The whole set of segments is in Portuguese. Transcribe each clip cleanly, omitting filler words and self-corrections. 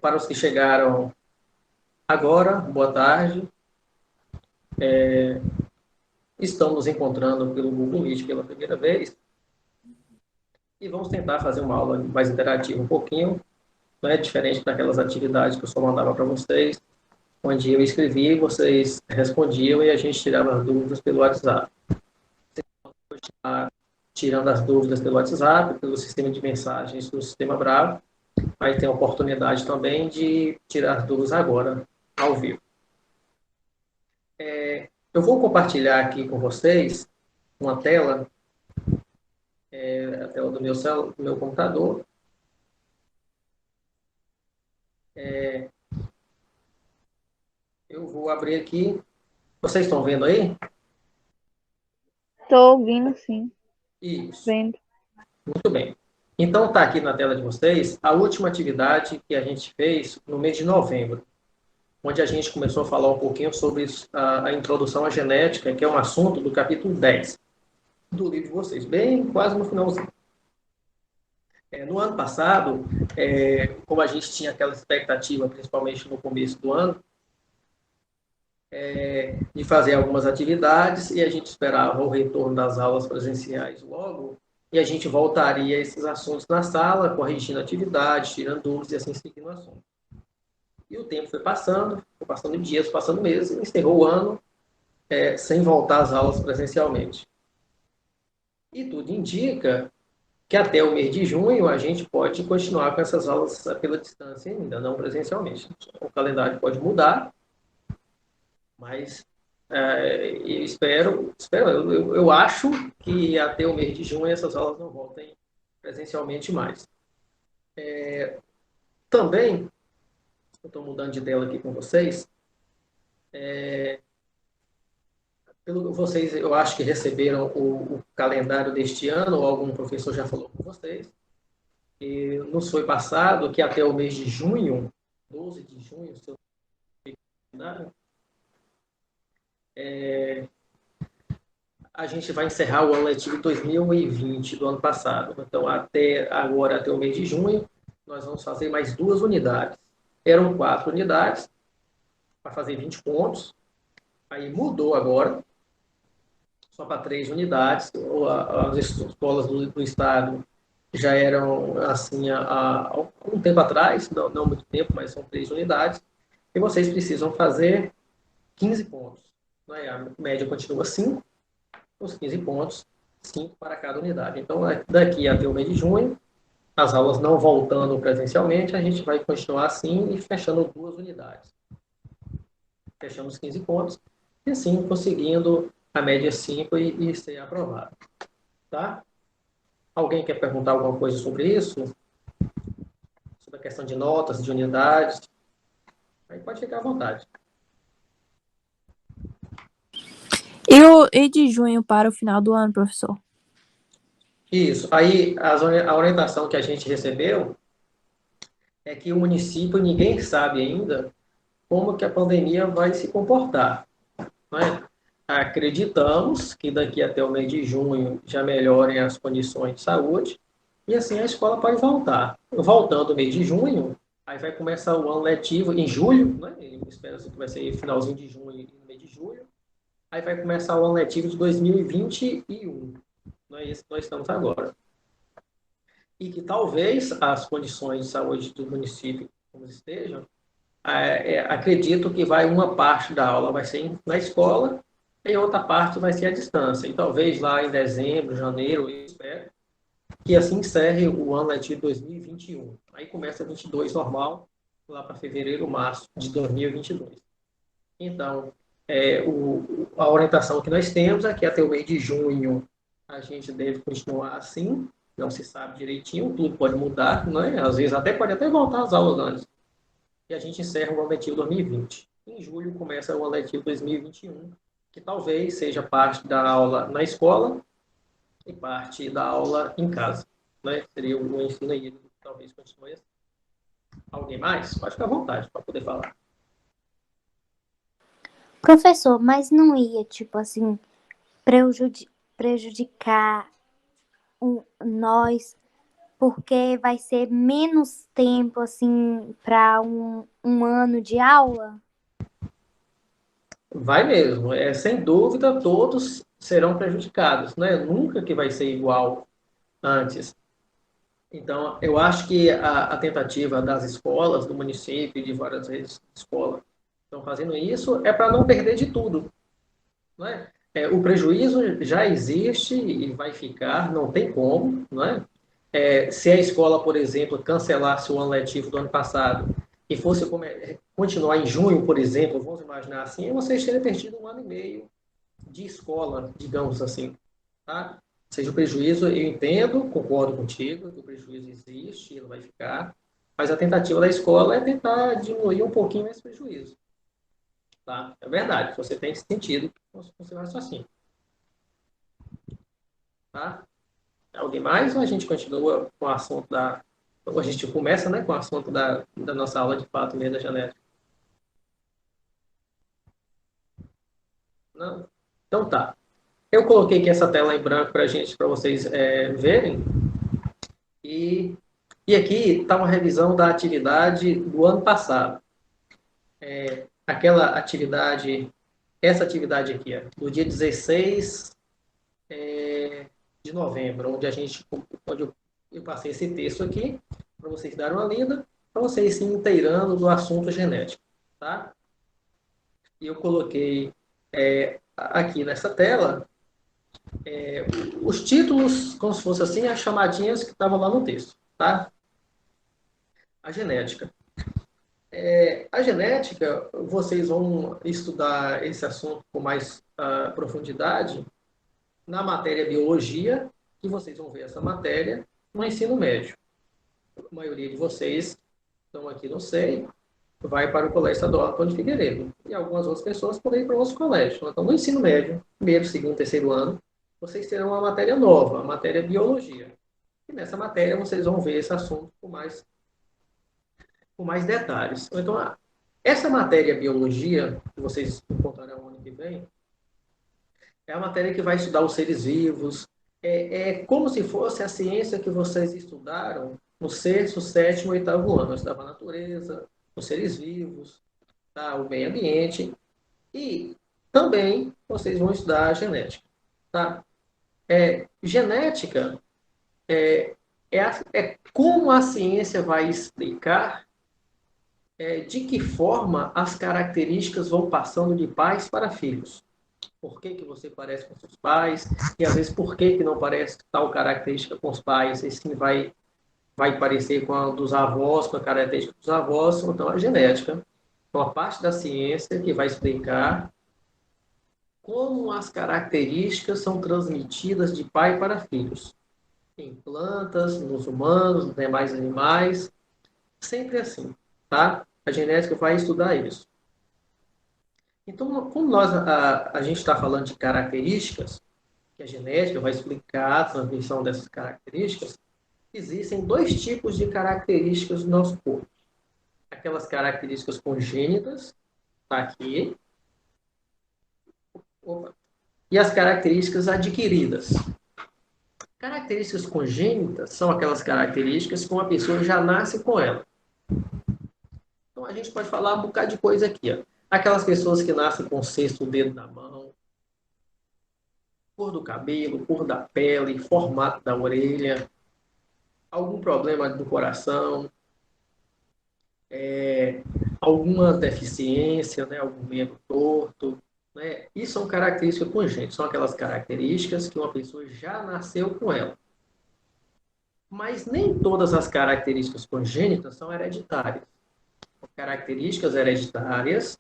Para os que chegaram agora, boa tarde. Estamos nos encontrando pelo Google Meet pela primeira vez e vamos tentar fazer uma aula mais interativa um pouquinho, né, diferente daquelas atividades que eu só mandava para vocês, onde eu escrevia, vocês respondiam e a gente tirava as dúvidas pelo WhatsApp. Tirando as dúvidas pelo WhatsApp, pelo sistema de mensagens do Sistema Bravo, aí tem a oportunidade também de tirar as dúvidas agora, ao vivo. Eu vou compartilhar aqui com vocês uma tela, a tela do meu computador. Eu vou abrir aqui. Vocês estão vendo aí? Estou ouvindo, sim. Isso. Vendo. Muito bem. Então, está aqui na tela de vocês a última atividade que a gente fez no mês de novembro, onde a gente começou a falar um pouquinho sobre a introdução à genética, que é um assunto do capítulo 10 do livro de vocês, bem quase no finalzinho. No ano passado, como a gente tinha aquela expectativa, principalmente no começo do ano, de fazer algumas atividades e a gente esperava o retorno das aulas presenciais logo e a gente voltaria a esses assuntos na sala, corrigindo atividades, tirando dúvidas e assim seguindo o assunto. E o tempo foi passando dias, passando meses, e encerrou o ano sem voltar às aulas presencialmente. E tudo indica que até o mês de junho a gente pode continuar com essas aulas pela distância ainda, não presencialmente. O calendário pode mudar, mas eu acho que até o mês de junho essas aulas não voltem presencialmente mais. Também, eu estou mudando de tela aqui com vocês, vocês eu acho que receberam o calendário deste ano, ou algum professor já falou com vocês, e nos foi passado que até o mês de junho, 12 de junho, se eu não me engano, a gente vai encerrar o ano letivo 2020 do ano passado. Então, até agora, até o mês de junho, nós vamos fazer mais 2 unidades. Eram 4 unidades, para fazer 20 pontos. Aí mudou agora, só para 3 unidades. As escolas do Estado já eram assim há um tempo atrás, não muito tempo, mas são 3 unidades. E vocês precisam fazer 15 pontos. Né? A média continua 5, os 15 pontos, 5 para cada unidade. Então, daqui até o mês de junho, as aulas não voltando presencialmente, a gente vai continuar assim e fechando 2 unidades. Fechamos 15 pontos e assim conseguindo a média 5 e ser aprovado. Tá? Alguém quer perguntar alguma coisa sobre isso? Sobre a questão de notas, de unidades? Aí pode ficar à vontade. E de junho para o final do ano, professor? Isso. Aí a orientação que a gente recebeu é que o município, ninguém sabe ainda como que a pandemia vai se comportar. Né? Acreditamos que daqui até o mês de junho já melhorem as condições de saúde e assim a escola pode voltar. Voltando no mês de junho, aí vai começar o ano letivo em julho, né? Espera-se que vai ser finalzinho de junho e no mês de julho. Aí vai começar o ano letivo de 2021. Não é isso que nós estamos agora. E que talvez as condições de saúde do município como estejam, acredito que uma parte da aula vai ser na escola e outra parte vai ser à distância. E talvez lá em dezembro, janeiro, eu espero que assim encerre o ano letivo 2021. Aí começa 22 normal, lá para fevereiro, março de 2022. Então, a orientação que nós temos é que até o mês de junho a gente deve continuar assim, não se sabe direitinho, tudo pode mudar, né? Às vezes pode até voltar às aulas antes. E a gente encerra o ano letivo 2020. Em julho começa o ano letivo 2021, que talvez seja parte da aula na escola e parte da aula em casa. Né? Seria o ensino híbrido, talvez continue assim. Alguém mais? Pode ficar à vontade para poder falar. Professor, mas não ia, tipo assim, prejudicar nós porque vai ser menos tempo, assim, para um ano de aula? Vai mesmo. Sem dúvida, todos serão prejudicados, né? Nunca que vai ser igual antes. Então, eu acho que a tentativa das escolas, do município e de várias redes de escola estão fazendo isso é para não perder de tudo, né? O prejuízo já existe e vai ficar, não tem como, né? Se a escola, por exemplo, cancelasse o ano letivo do ano passado e fosse continuar em junho, por exemplo, vamos imaginar assim, vocês teriam perdido um ano e meio de escola, digamos assim, tá? Ou seja, o prejuízo, eu entendo, concordo contigo, que o prejuízo existe, ele vai ficar, mas a tentativa da escola é tentar diminuir um pouquinho esse prejuízo, tá? É verdade, você tem sentido com o seu raciocínio, tá? Alguém mais ou a gente continua com o assunto da... Ou a gente começa, né, com o assunto da nossa aula de fato mesmo da genética? Não? Então tá. Eu coloquei aqui essa tela em branco para vocês verem. E, e aqui está uma revisão da atividade do ano passado. Aquela atividade, essa atividade aqui, do dia 16 de novembro, onde eu passei esse texto aqui, para vocês darem uma lida, para vocês se inteirando do assunto genético. Tá? E eu coloquei aqui nessa tela os títulos, como se fosse assim, as chamadinhas que estavam lá no texto. Tá? A genética. A genética, vocês vão estudar esse assunto com mais profundidade na matéria biologia, que vocês vão ver essa matéria no ensino médio. A maioria de vocês estão aqui no SEI, vai para o Colégio Estadual Antônio Figueiredo. E algumas outras pessoas podem ir para outros colégios. Então, no ensino médio, primeiro, segundo, terceiro ano, vocês terão uma matéria nova, a matéria biologia. E nessa matéria vocês vão ver esse assunto com mais detalhes. Então, essa matéria biologia, que vocês encontrarão ano que vem, é a matéria que vai estudar os seres vivos. É como se fosse a ciência que vocês estudaram no sexto, sétimo, oitavo ano. Eu estudava a natureza, os seres vivos, tá? O meio ambiente. E também vocês vão estudar a genética. Tá? Genética é como a ciência vai explicar de que forma as características vão passando de pais para filhos. Por que você parece com seus pais, e às vezes por que não parece tal característica com os pais, e sim vai parecer com a dos avós, com a característica dos avós. Então, a genética é uma parte da ciência que vai explicar como as características são transmitidas de pai para filhos, em plantas, nos humanos, nos demais animais, sempre assim, tá? A genética vai estudar isso. Então, como a gente está falando de características, que a genética vai explicar a transmissão dessas características, existem dois tipos de características do nosso corpo. Aquelas características congênitas, tá aqui, e as características adquiridas. Características congênitas são aquelas características que uma pessoa já nasce com ela. Então, a gente pode falar um bocado de coisa aqui. Ó. Aquelas pessoas que nascem com o sexto dedo na mão, cor do cabelo, cor da pele, formato da orelha, algum problema do coração, alguma deficiência, né, algum membro torto. Né? Isso são características congênitas, são aquelas características que uma pessoa já nasceu com ela. Mas nem todas as características congênitas são hereditárias. Características hereditárias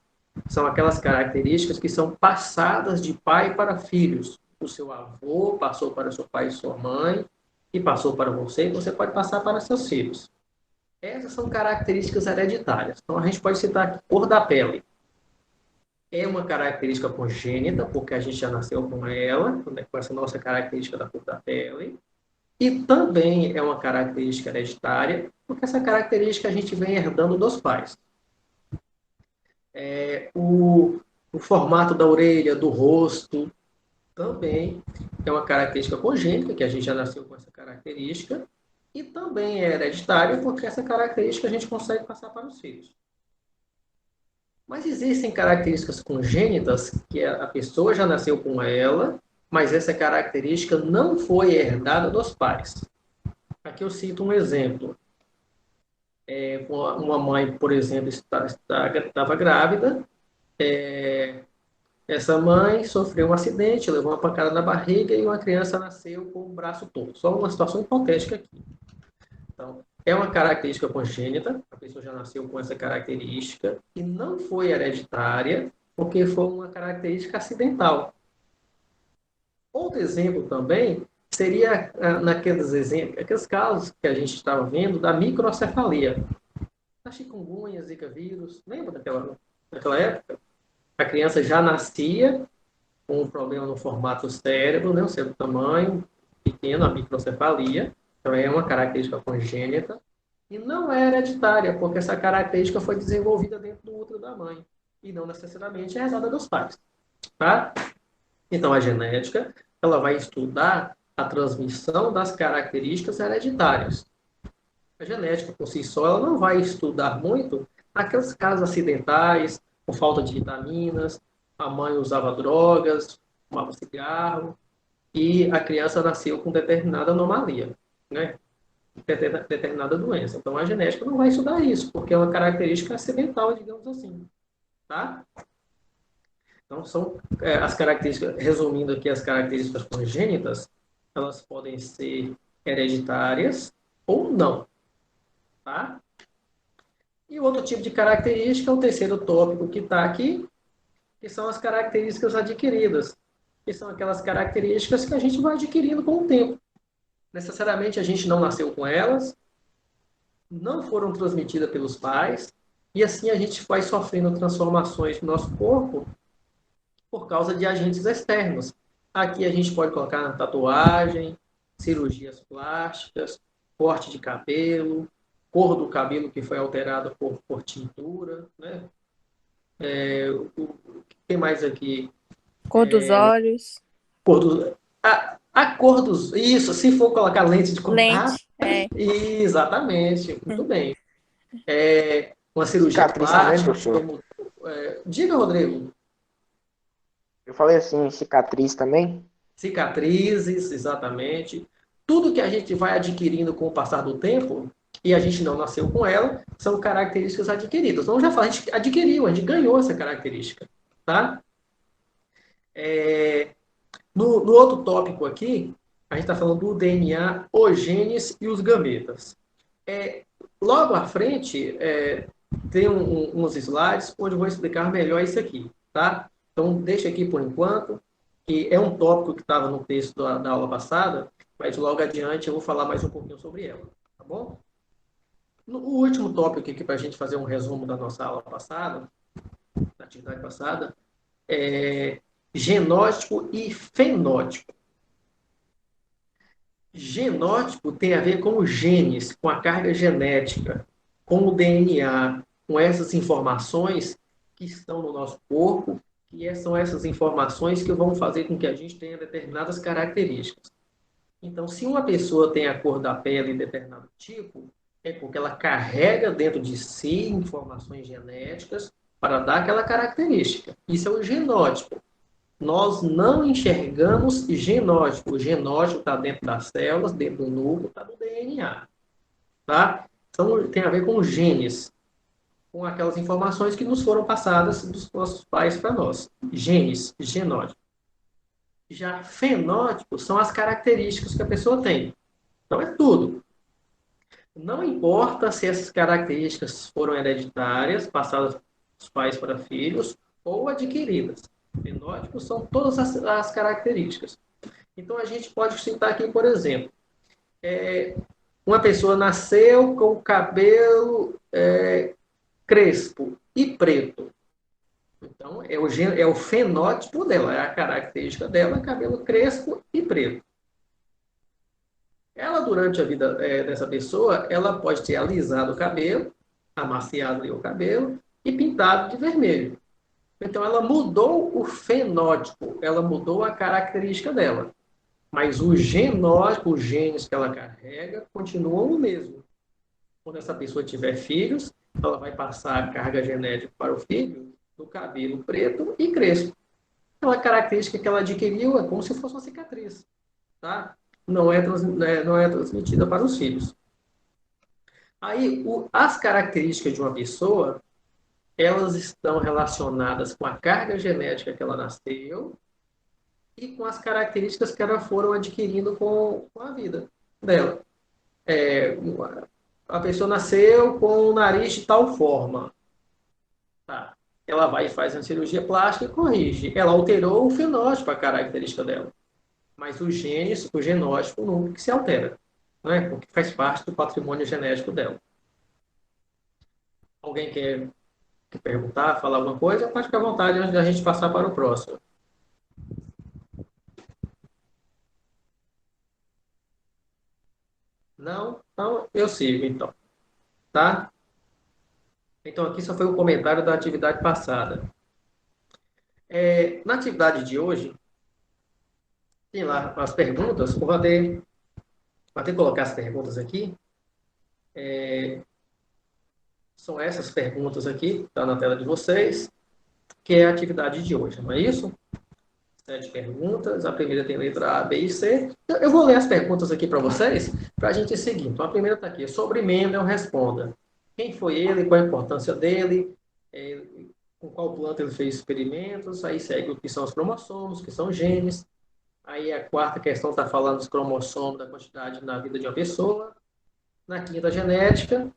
são aquelas características que são passadas de pai para filhos. O seu avô passou para seu pai e sua mãe, e passou para você, e você pode passar para seus filhos. Essas são características hereditárias. Então, a gente pode citar aqui, cor da pele. É uma característica congênita, porque a gente já nasceu com ela, né, com essa nossa característica da cor da pele. E também é uma característica hereditária, porque essa característica a gente vem herdando dos pais. O formato da orelha, do rosto, também é uma característica congênita, que a gente já nasceu com essa característica. e também é hereditário, porque essa característica a gente consegue passar para os filhos. Mas existem características congênitas que a pessoa já nasceu com ela, mas essa característica não foi herdada dos pais. Aqui eu cito um exemplo. Uma mãe, por exemplo, estava grávida, essa mãe sofreu um acidente, levou uma pancada na barriga e uma criança nasceu com o braço torto. Só uma situação hipotética aqui. Então, é uma característica congênita, a pessoa já nasceu com essa característica e não foi hereditária, porque foi uma característica acidental. Outro exemplo também seria aqueles casos que a gente estava vendo da microcefalia. A chikungunya, zika vírus, lembra daquela época? A criança já nascia com um problema no formato do cérebro, né, o seu tamanho pequeno, a microcefalia. Então, é uma característica congênita e não é hereditária, porque essa característica foi desenvolvida dentro do útero da mãe e não necessariamente é herdada dos pais. Tá? Então, a genética ela vai estudar a transmissão das características hereditárias. A genética, por si só, ela não vai estudar muito aqueles casos acidentais, por falta de vitaminas, a mãe usava drogas, fumava cigarro, e a criança nasceu com determinada anomalia, né? Determinada doença. Então, a genética não vai estudar isso, porque é uma característica acidental, digamos assim. Tá? Então, são as características, resumindo aqui as características congênitas, elas podem ser hereditárias ou não. Tá? E o outro tipo de característica, o terceiro tópico que está aqui, que são as características adquiridas, que são aquelas características que a gente vai adquirindo com o tempo. Necessariamente a gente não nasceu com elas, não foram transmitidas pelos pais, e assim a gente vai sofrendo transformações no nosso corpo por causa de agentes externos. Aqui a gente pode colocar tatuagem, cirurgias plásticas, corte de cabelo, cor do cabelo que foi alterada por tintura, né? O que mais aqui? Cor dos olhos. Cor do, a cor dos... Isso, se for colocar lente de contato... Lente, Exatamente, muito bem. Uma cirurgia Cicatriz também, plástica... professor? Diga, Rodrigo. Eu falei assim, cicatriz também? Cicatrizes, exatamente. Tudo que a gente vai adquirindo com o passar do tempo, e a gente não nasceu com ela, são características adquiridas. Então, já falei, a gente adquiriu, a gente ganhou essa característica. Tá? No outro tópico aqui, a gente está falando do DNA, os genes e os gametas. Logo à frente, tem uns slides onde eu vou explicar melhor isso aqui. Tá? Então, deixa aqui por enquanto, que é um tópico que estava no texto da aula passada, mas logo adiante eu vou falar mais um pouquinho sobre ela. Tá bom? O último tópico aqui, para a gente fazer um resumo da nossa aula passada, da atividade passada, é genótipo e fenótipo. Genótipo tem a ver com os genes, com a carga genética, com o DNA, com essas informações que estão no nosso corpo, e são essas informações que vão fazer com que a gente tenha determinadas características. Então, se uma pessoa tem a cor da pele de determinado tipo, é porque ela carrega dentro de si informações genéticas para dar aquela característica. Isso é o genótipo. Nós não enxergamos genótipo. O genótipo está dentro das células, dentro do núcleo, está no DNA. Tá? Então, tem a ver com os genes, com aquelas informações que nos foram passadas dos nossos pais para nós. Genes, genótipo. Já fenótipo são as características que a pessoa tem. Então, é tudo. Não importa se essas características foram hereditárias, passadas dos pais para filhos, ou adquiridas. Fenótipos são todas as características. Então, a gente pode citar aqui, por exemplo, uma pessoa nasceu com o cabelo crespo e preto. Então, é o fenótipo dela, é a característica dela, cabelo crespo e preto. Ela, durante a vida dessa pessoa, ela pode ter alisado o cabelo, amaciado o cabelo e pintado de vermelho. Então, ela mudou o fenótipo, ela mudou a característica dela. mas o genótipo, os genes que ela carrega, continuam o mesmo. Quando essa pessoa tiver filhos, ela vai passar a carga genética para o filho do cabelo preto e crespo. Aquela característica que ela adquiriu é como se fosse uma cicatriz, tá? Não é transmitida para os filhos. Aí, as características de uma pessoa, elas estão relacionadas com a carga genética que ela nasceu e com as características que elas foram adquirindo com a vida dela. A pessoa nasceu com o nariz de tal forma. Tá? Ela vai e faz uma cirurgia plástica e corrige. Ela alterou o fenótipo, a característica dela. Mas os genes, o genótipo nunca se altera, né? Porque faz parte do patrimônio genético dela. Alguém quer perguntar, falar alguma coisa? Pode ficar à vontade antes da gente passar para o próximo. Não? Então, eu sigo, então. Tá? Então, aqui só foi o comentário da atividade passada. Na atividade de hoje, tem lá as perguntas. Vou até colocar as perguntas aqui. São essas perguntas aqui, está na tela de vocês, que é a atividade de hoje, não é isso? 7 perguntas, a primeira tem letra A, B e C. Eu vou ler as perguntas aqui para vocês, para a gente seguir. Então, a primeira está aqui, sobre Mendel, responda. Quem foi ele, qual a importância dele, com qual planta ele fez experimentos, aí segue o que são os cromossomos, o que são genes. Aí a quarta questão está falando dos cromossomos, da quantidade na vida de uma pessoa. Na quinta, genética.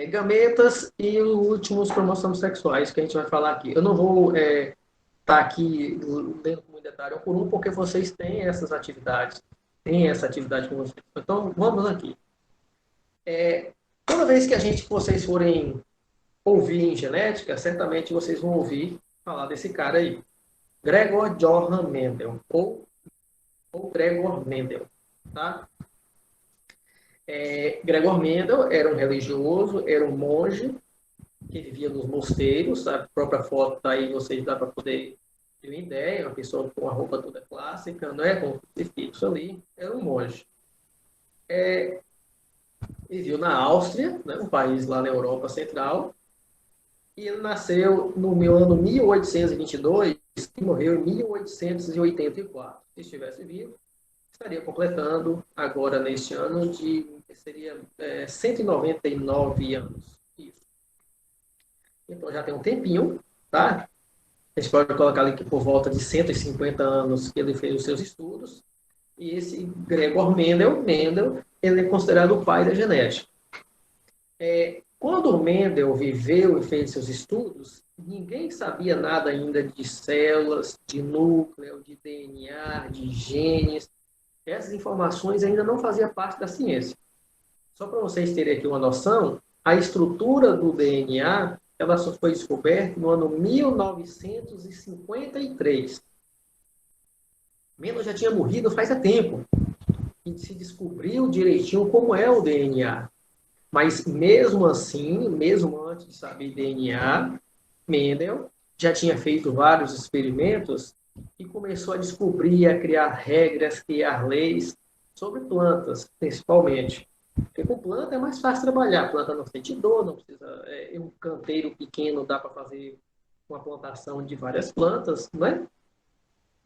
Gametas e os últimos cromossomos sexuais que a gente vai falar aqui. Eu não vou estar aqui lendo com detalhe um por um, porque vocês têm essas atividades, têm essa atividade com vocês. Então, vamos aqui. Toda vez que vocês forem ouvir em genética, certamente vocês vão ouvir falar desse cara aí. Gregor Johann Mendel, ou Gregor Mendel, tá? Gregor Mendel era um religioso, era um monge que vivia nos mosteiros. A própria foto está aí, vocês dá para poder ter uma ideia. Uma pessoa com a roupa toda clássica, né, com o crucifixo ali, era um monge. Viveu na Áustria, né, um país lá na Europa Central, e ele nasceu no ano 1822 e morreu em 1884. Se estivesse vivo, estaria completando agora neste ano seria 199 anos. Isso. Então já tem um tempinho, tá? A gente pode colocar ali que por volta de 150 anos que ele fez os seus estudos. E esse Gregor Mendel, ele é considerado o pai da genética. Quando o Mendel viveu e fez seus estudos, ninguém sabia nada ainda de células, de núcleo, de DNA, de genes. Essas informações ainda não faziam parte da ciência. Só para vocês terem aqui uma noção, a estrutura do DNA ela só foi descoberta no ano 1953. Mendel já tinha morrido faz tempo. E se descobriu direitinho como é o DNA. Mas mesmo assim, mesmo antes de saber DNA, Mendel já tinha feito vários experimentos e começou a descobrir, a criar regras, criar leis sobre plantas, principalmente. Porque com planta é mais fácil trabalhar. Planta não sente dor, não precisa... um canteiro pequeno dá para fazer uma plantação de várias plantas, não é?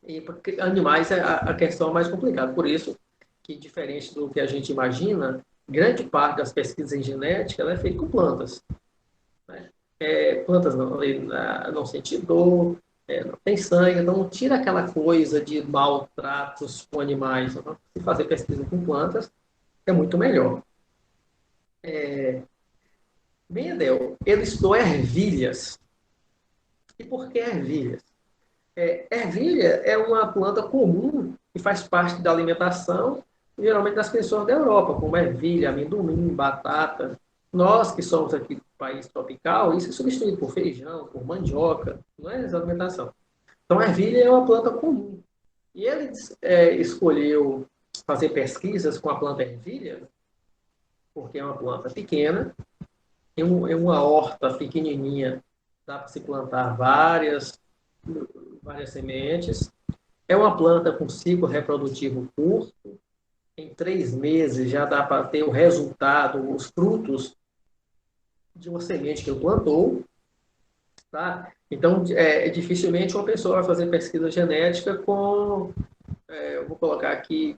E porque animais a questão é mais complicada. Por isso que, diferente do que a gente imagina, grande parte das pesquisas em genética ela é feita com plantas. Né? Plantas não sentem dor, não tem sangue, então tira aquela coisa de maltratos com animais. Então, se fazer pesquisa com plantas é muito melhor. Mendel, ele estudou ervilhas. E por que ervilhas? Ervilha é uma planta comum que faz parte da alimentação, geralmente das pessoas da Europa, como ervilha, amendoim, batata. Nós que somos aqui do país tropical, isso é substituído por feijão, por mandioca, não é essa alimentação. Então, a ervilha é uma planta comum. E ele escolheu fazer pesquisas com a planta ervilha, porque é uma planta pequena, em uma horta pequenininha, dá para se plantar várias sementes, É uma planta com ciclo reprodutivo curto. Em 3 meses já dá para ter o resultado, os frutos de uma semente que ele plantou. Tá? Então, dificilmente uma pessoa vai fazer pesquisa genética com, eu vou colocar aqui,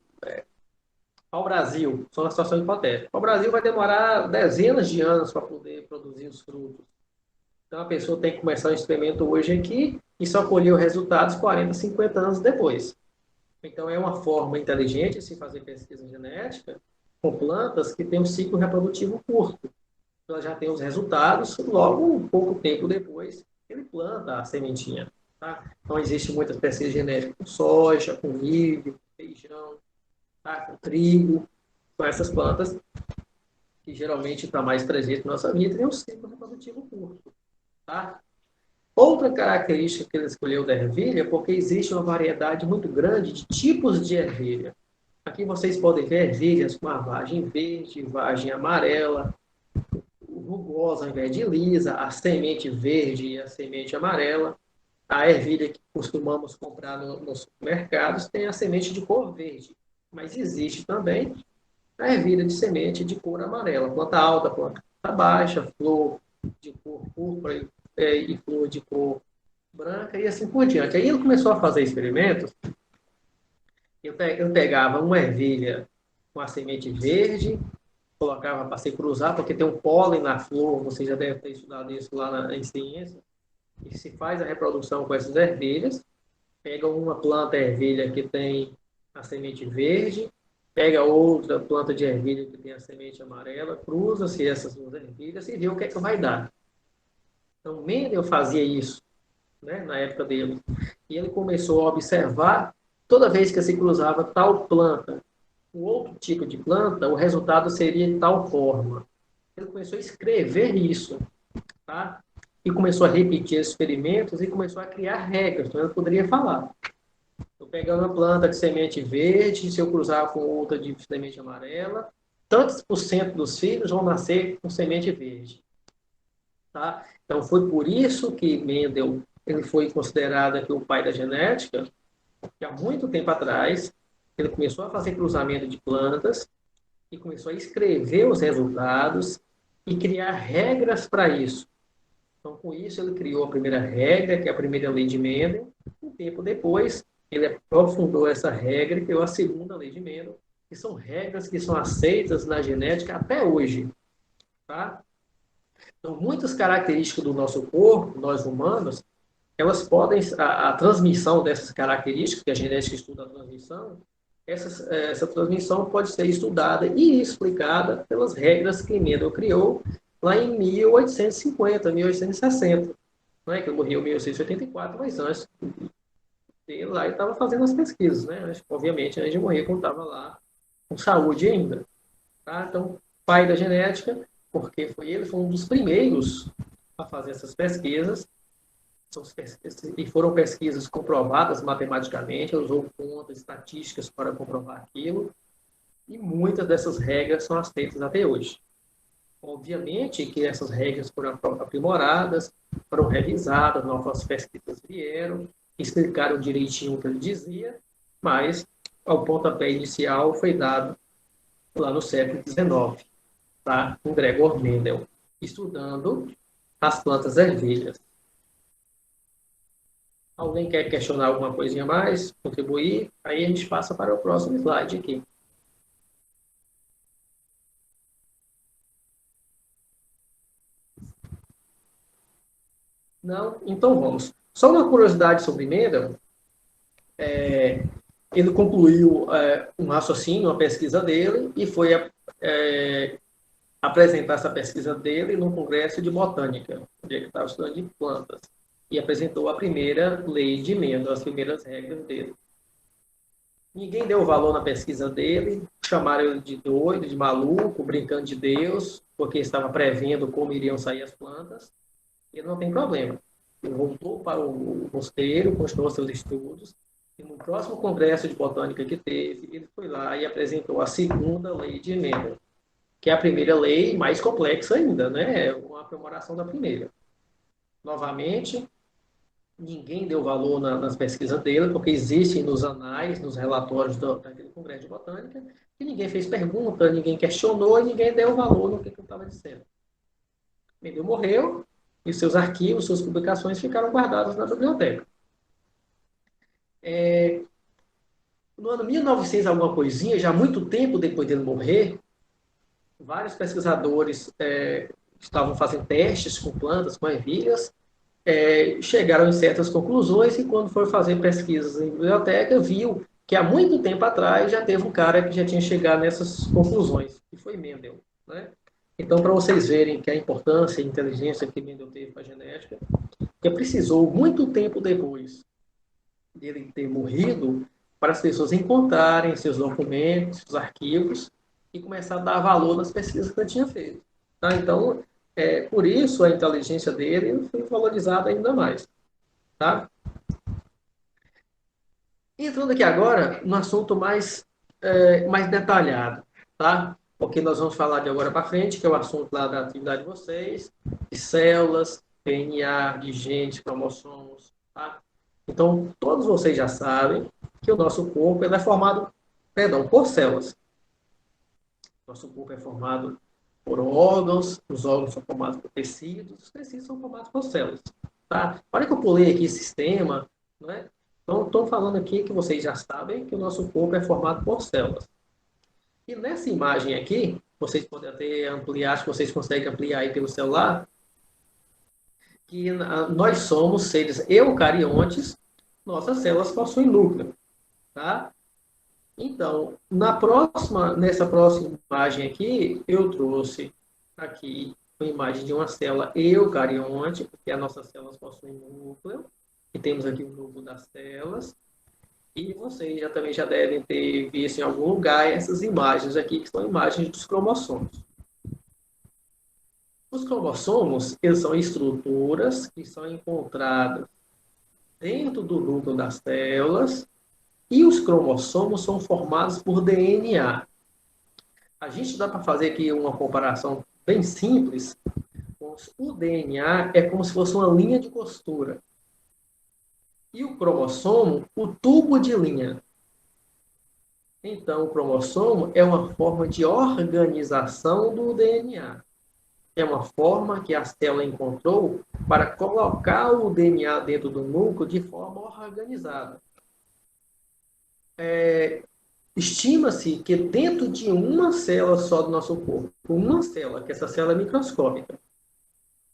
ao Brasil, só uma situação hipotética. O Brasil vai demorar dezenas de anos para poder produzir os frutos. Então, a pessoa tem que começar um experimento hoje aqui e só colher os resultados 40, 50 anos depois. Então, é uma forma inteligente de se fazer pesquisa genética com plantas que têm um ciclo reprodutivo curto. Então, ela já tem os resultados, logo, um pouco tempo depois, ele planta a sementinha. Tá? Então, existe muitas pesquisas genéticas com soja, com milho, feijão, tá? Com trigo, com essas plantas que geralmente está mais presente na nossa vida, tem um ciclo reprodutivo curto. Tá? Outra característica que ele escolheu da ervilha é porque existe uma variedade muito grande de tipos de ervilha. Aqui vocês podem ver ervilhas com a vagem verde, vagem amarela, rugosa ao invés de lisa, a semente verde e a semente amarela. A ervilha que costumamos comprar nos supermercados tem a semente de cor verde, mas existe também a ervilha de semente de cor amarela, planta alta, planta baixa, flor de cor púrpura e flor de cor branca e assim por diante. Aí ele começou a fazer experimentos. Eu pegava uma ervilha com a semente verde, colocava para se cruzar, porque tem um pólen na flor, você já deve ter estudado isso lá em ciência, e se faz a reprodução com essas ervilhas, pega uma planta ervilha que tem a semente verde, pega outra planta de ervilha que tem a semente amarela, cruza-se essas duas ervilhas e vê o que é que vai dar. Então, Mendel fazia isso, né, na época dele. E ele começou a observar, toda vez que se cruzava tal planta com outro tipo de planta, o resultado seria de tal forma. Ele começou a escrever isso, tá? E começou a repetir experimentos e começou a criar regras. Então, ele poderia falar. Eu pegando uma planta de semente verde, se eu cruzar com outra de semente amarela, tantos por cento dos filhos vão nascer com semente verde. Tá? Então, foi por isso que Mendel ele foi considerado aqui o pai da genética, que há muito tempo atrás ele começou a fazer cruzamento de plantas e começou a escrever os resultados e criar regras para isso. Então, com isso, ele criou a primeira regra, que é a primeira lei de Mendel. Um tempo depois, ele aprofundou essa regra e criou a segunda lei de Mendel, que são regras que são aceitas na genética até hoje. Tá? Então, muitas características do nosso corpo, nós humanos, elas podem, a transmissão dessas características, que a genética estuda a transmissão, essa transmissão pode ser estudada e explicada pelas regras que Mendel criou lá em 1850, 1860, né, que ele morreu em 1884, mas antes dele lá ele estava fazendo as pesquisas, né? Obviamente, antes de morrer, quando estava lá com saúde ainda. Tá? Então, pai da genética, porque ele foi um dos primeiros a fazer essas pesquisas, e foram pesquisas comprovadas matematicamente, usou contas estatísticas para comprovar aquilo, e muitas dessas regras são aceitas até hoje. Obviamente que essas regras foram aprimoradas, foram revisadas, novas pesquisas vieram, explicaram direitinho o que ele dizia, mas o pontapé inicial foi dado lá no século XIX, tá? Com Gregor Mendel, estudando as plantas ervilhas. Alguém quer questionar alguma coisinha mais, contribuir? Aí a gente passa para o próximo slide aqui. Não? Então vamos. Só uma curiosidade sobre Mendel. Ele concluiu um raciocínio, uma pesquisa dele, e foi apresentar essa pesquisa dele num congresso de botânica, onde ele estava estudando de plantas. E apresentou a primeira lei de Mendel, as primeiras regras dele. Ninguém deu valor na pesquisa dele, chamaram ele de doido, de maluco, brincando de Deus, porque estava prevendo como iriam sair as plantas. Ele não tem problema. Ele voltou para o mosteiro, continuou seus estudos, e no próximo congresso de botânica que teve, ele foi lá e apresentou a segunda lei de Mendel, que é a primeira lei mais complexa ainda, né? Uma aprimoração da primeira. Novamente, ninguém deu valor nas pesquisas dele, porque existem nos anais, nos relatórios daquele Congresso de Botânica, que ninguém fez pergunta, ninguém questionou e ninguém deu valor no que eu estava dizendo. Mendel morreu e seus arquivos, suas publicações ficaram guardadas na biblioteca. No ano 1900, alguma coisinha, já muito tempo depois dele morrer, vários pesquisadores estavam fazendo testes com plantas, com ervilhas, chegaram em certas conclusões e quando foi fazer pesquisas em biblioteca, viu que há muito tempo atrás já teve um cara que já tinha chegado nessas conclusões, que foi Mendel, né? Então, para vocês verem que a importância e a inteligência que Mendel teve para a genética, que precisou muito tempo depois dele ter morrido para as pessoas encontrarem seus documentos, seus arquivos e começar a dar valor nas pesquisas que ele tinha feito. Tá? Então, por isso a inteligência dele foi valorizada ainda mais. Tá? Entrando aqui agora no assunto mais detalhado, tá? Porque nós vamos falar de agora para frente, que é o assunto lá da atividade de vocês, de células, DNA, de genes, cromossomos, tá? Então, todos vocês já sabem que o nosso corpo ele é formado, por células. Nosso corpo é formado por órgãos, os órgãos são formados por tecidos, os tecidos são formados por células. Tá? Olha que eu pulei aqui sistema, né? Então, estou falando aqui que vocês já sabem que o nosso corpo é formado por células. E nessa imagem aqui, vocês podem até ampliar, acho que vocês conseguem ampliar aí pelo celular, que nós somos seres eucariontes, nossas células possuem núcleo. Tá? Então, nessa próxima imagem aqui, eu trouxe aqui uma imagem de uma célula eucarionte, porque as nossas células possuem núcleo, e temos aqui o núcleo das células, e vocês também já devem ter visto em algum lugar essas imagens aqui, que são imagens dos cromossomos. Os cromossomos, eles são estruturas que são encontradas dentro do núcleo das células, e os cromossomos são formados por DNA. A gente dá para fazer aqui uma comparação bem simples. O DNA é como se fosse uma linha de costura. E o cromossomo, o tubo de linha. Então, o cromossomo é uma forma de organização do DNA. É uma forma que a célula encontrou para colocar o DNA dentro do núcleo de forma organizada. Estima-se que dentro de uma célula só do nosso corpo, uma célula, que essa célula é microscópica,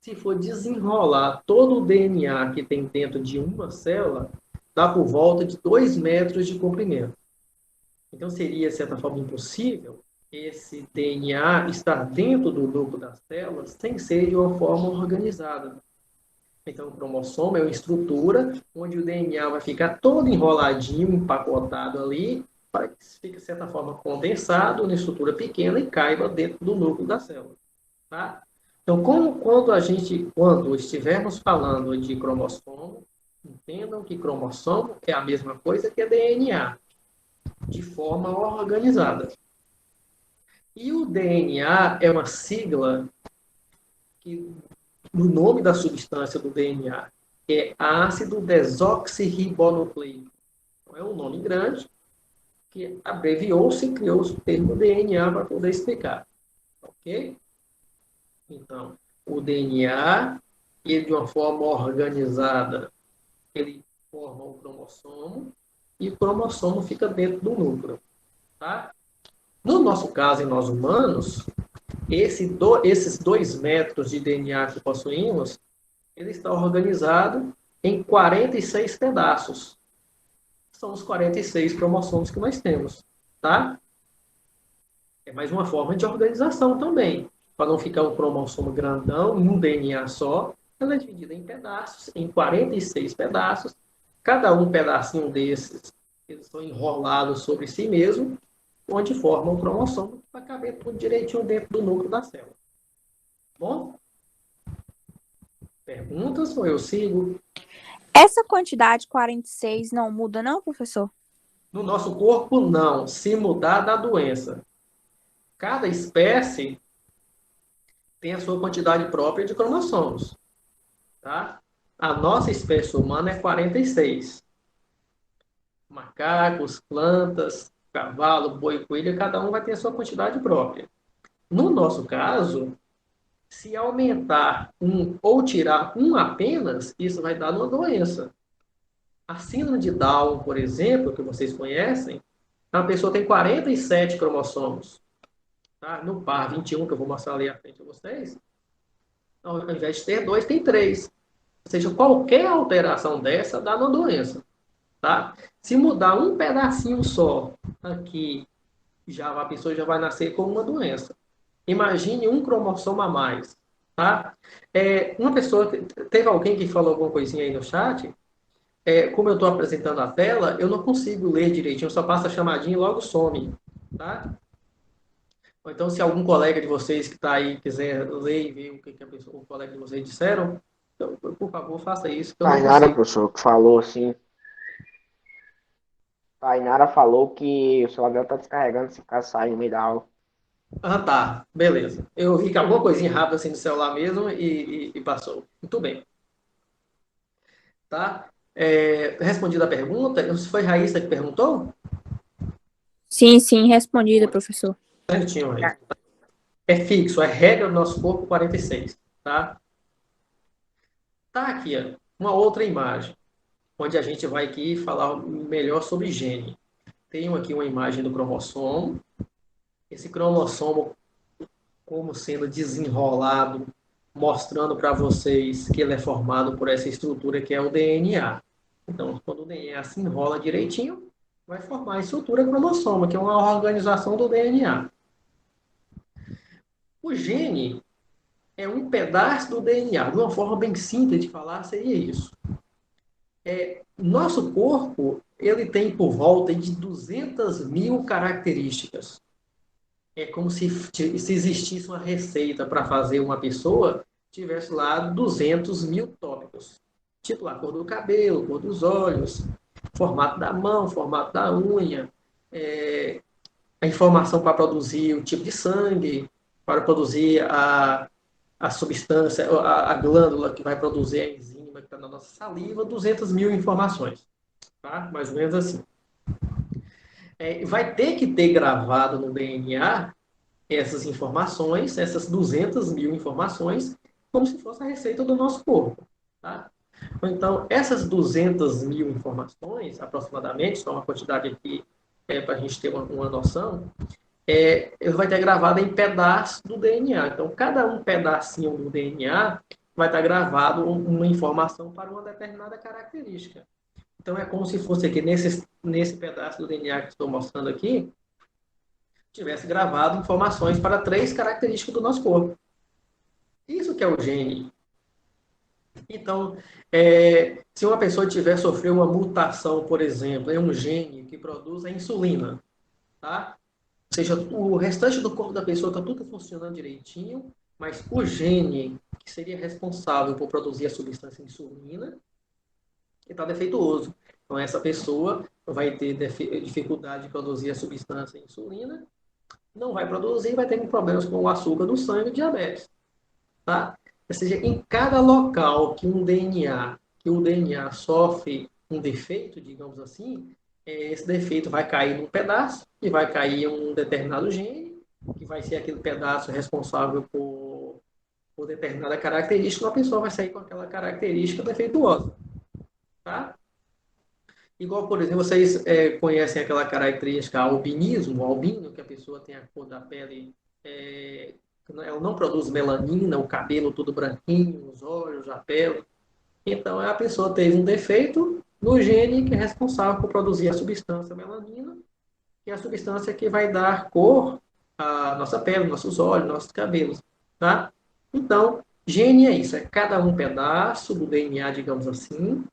se for desenrolar todo o DNA que tem dentro de uma célula, dá por volta de 2 metros de comprimento. Então, seria, de certa forma, impossível esse DNA estar dentro do núcleo das células sem ser de uma forma organizada. Então, o cromossomo é uma estrutura onde o DNA vai ficar todo enroladinho, empacotado ali, para que fique, de certa forma, condensado na estrutura pequena e caiba dentro do núcleo da célula. Tá? Então, quando estivermos falando de cromossomo, entendam que cromossomo é a mesma coisa que a DNA, de forma organizada. E o DNA é uma sigla no nome da substância do DNA, que é ácido desoxirribonucleico. Então, é um nome grande que abreviou-se e criou-se o termo DNA para poder explicar. Ok? Então, o DNA, ele de uma forma organizada, ele forma o cromossomo e o cromossomo fica dentro do núcleo. Tá? No nosso caso, em nós humanos, esses 2 metros de DNA que possuímos, ele está organizado em 46 pedaços. São os 46 cromossomos que nós temos. Tá? É mais uma forma de organização também. Para não ficar um cromossomo grandão em um DNA só, ela é dividida em pedaços, em 46 pedaços. Cada um pedacinho desses, eles são enrolados sobre si mesmo, onde formam o cromossomo para caber tudo direitinho dentro do núcleo da célula. Bom? Perguntas ou eu sigo? Essa quantidade 46 não muda não, professor? No nosso corpo, não. Se mudar, dá doença. Cada espécie tem a sua quantidade própria de cromossomos. Tá? A nossa espécie humana é 46. Macacos, plantas, cavalo, boi, coelho, cada um vai ter a sua quantidade própria. No nosso caso, se aumentar um ou tirar um apenas, isso vai dar uma doença. A síndrome de Down, por exemplo, que vocês conhecem, a pessoa tem 47 cromossomos. Tá? No par 21, que eu vou mostrar ali à frente a vocês, ao invés de ter 2, tem 3. Ou seja, qualquer alteração dessa dá uma doença. Tá? Se mudar um pedacinho só aqui, a pessoa já vai nascer com uma doença. Imagine um cromossomo a mais. Tá? Uma pessoa, teve alguém que falou alguma coisinha aí no chat, como eu estou apresentando a tela, eu não consigo ler direitinho, eu só passo a chamadinha e logo some. Tá? Ou então, se algum colega de vocês que está aí quiser ler e ver o que o colega de vocês disseram, então, por favor, faça isso, que eu não Tainara, consigo. professor, que falou assim. Tainara falou que o celular dela tá descarregando se caso sair no meio da aula. Ah, tá. Beleza. Eu vi que alguma coisinha rápida assim no celular mesmo e passou. Muito bem. Tá? Respondida a pergunta, foi Raíssa que perguntou? Sim, sim, respondida, professor. Certinho, Raíssa. É fixo, é regra do nosso corpo 46. Tá? Tá aqui, ó, uma outra imagem, onde a gente vai aqui falar melhor sobre gene. Tenho aqui uma imagem do cromossomo. Esse cromossomo como sendo desenrolado, mostrando para vocês que ele é formado por essa estrutura que é o DNA. Então, quando o DNA se enrola direitinho, vai formar a estrutura cromossoma, que é uma organização do DNA. O gene é um pedaço do DNA. De uma forma bem simples de falar, seria isso. Nosso corpo, ele tem por volta de 200.000 características. É como se existisse uma receita para fazer uma pessoa, tivesse lá 200.000 tópicos. Tipo lá, cor do cabelo, cor dos olhos, formato da mão, formato da unha, a informação para produzir o tipo de sangue, para produzir a substância, a glândula que vai produzir a enzima que está na nossa saliva, 200.000 informações. Tá? Mais ou menos assim. Vai ter que ter gravado no DNA essas informações, essas 200.000 informações, como se fosse a receita do nosso corpo. Tá? Então, essas 200.000 informações, aproximadamente, só uma quantidade aqui para a gente ter uma noção, ele vai ter gravado em pedaços do DNA. Então, cada um pedacinho do DNA vai estar gravado uma informação para uma determinada característica. Então, é como se fosse aqui, nesse pedaço do DNA que estou mostrando aqui, tivesse gravado informações para 3 características do nosso corpo. Isso que é o gene. Então, se uma pessoa tiver sofrido uma mutação, por exemplo, em um gene que produz a insulina, tá? Ou seja, o restante do corpo da pessoa está tudo funcionando direitinho, mas o gene que seria responsável por produzir a substância insulina está defeituoso. Então, essa pessoa vai ter dificuldade de produzir a substância insulina, não vai produzir, vai ter problemas com o açúcar do sangue e diabetes. Tá? Ou seja, em cada local que o DNA sofre um defeito, digamos assim, esse defeito vai cair num pedaço e vai cair um determinado gene, que vai ser aquele pedaço responsável por determinada característica, e a pessoa vai sair com aquela característica defeituosa. Tá? Igual, por exemplo, vocês conhecem aquela característica albinismo, albino, que a pessoa tem a cor da pele, ela não produz melanina, o cabelo todo branquinho, os olhos, a pele. Então, a pessoa teve um defeito no gene que é responsável por produzir a substância melanina, que é a substância que vai dar cor à nossa pele, nossos olhos, nossos cabelos. Tá? Então, gene é isso, é cada um pedaço do DNA, digamos assim,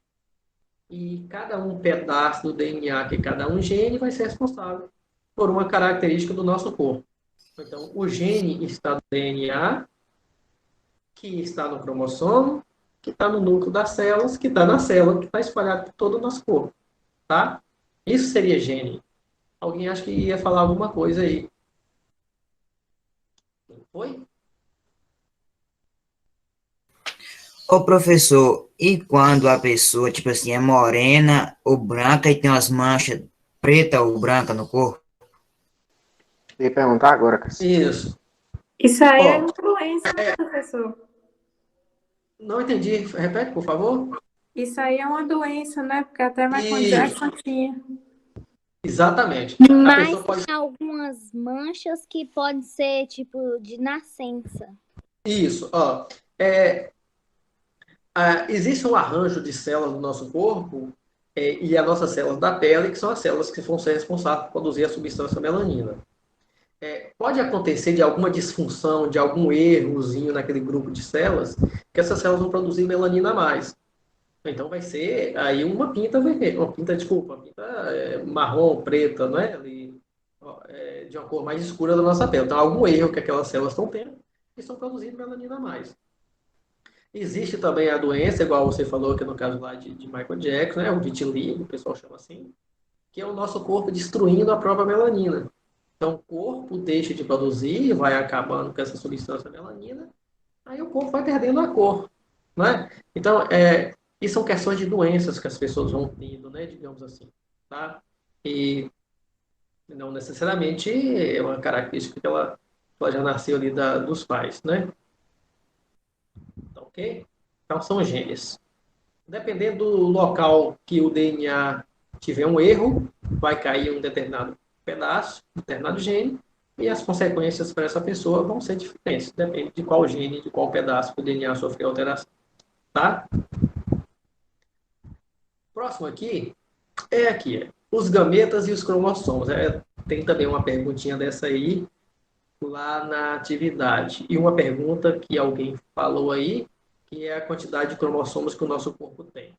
e cada um pedaço do DNA, que é cada um gene, vai ser responsável por uma característica do nosso corpo. Então, o gene está no DNA, que está no cromossomo, que está no núcleo das células, que está na célula, que está espalhado por todo o nosso corpo. Tá? Isso seria gene. Alguém acha que ia falar alguma coisa aí? Foi? Ô, professor, e quando a pessoa, tipo assim, é morena ou branca e tem umas manchas preta ou branca no corpo? Eu ia perguntar agora, Cássio. Isso. Isso aí é Ó, influência, né, professor? não entendi. Repete, por favor. Isso aí é uma doença, né? Porque até Michael Isso, Jackson tinha. exatamente. A Mas pessoa pode. tem algumas manchas que podem ser, tipo, de nascença. Isso, ó. Existe um arranjo de células do nosso corpo e as nossas células da pele, que são as células que vão ser responsáveis por produzir a substância melanina. Pode acontecer de alguma disfunção, de algum errozinho naquele grupo de células, que essas células vão produzir melanina a mais. Então vai ser aí uma pinta vermelha, uma pinta marrom, preta, né? Ali, de uma cor mais escura da nossa pele. Então, algum erro que aquelas células estão tendo e estão produzindo melanina a mais. Existe também a doença, igual você falou que no caso lá de Michael Jackson, né? O vitiligo, o pessoal chama assim, que é o nosso corpo destruindo a própria melanina. Então, o corpo deixa de produzir, vai acabando com essa substância melanina, aí o corpo vai perdendo a cor, né? Então, isso são questões de doenças que as pessoas vão tendo, né? Digamos assim, tá? E não necessariamente é uma característica que ela já nasceu ali dos pais, né? Tá ok? Então, são genes. Dependendo do local que o DNA tiver um erro, vai cair um determinado pedaço, um determinado gene, e as consequências para essa pessoa vão ser diferentes. Depende de qual gene, de qual pedaço que o DNA sofreu alteração. Tá? Próximo aqui é aqui. Os gametas e os cromossomos. Tem também uma perguntinha dessa aí lá na atividade. E uma pergunta que alguém falou aí, que é a quantidade de cromossomos que o nosso corpo tem.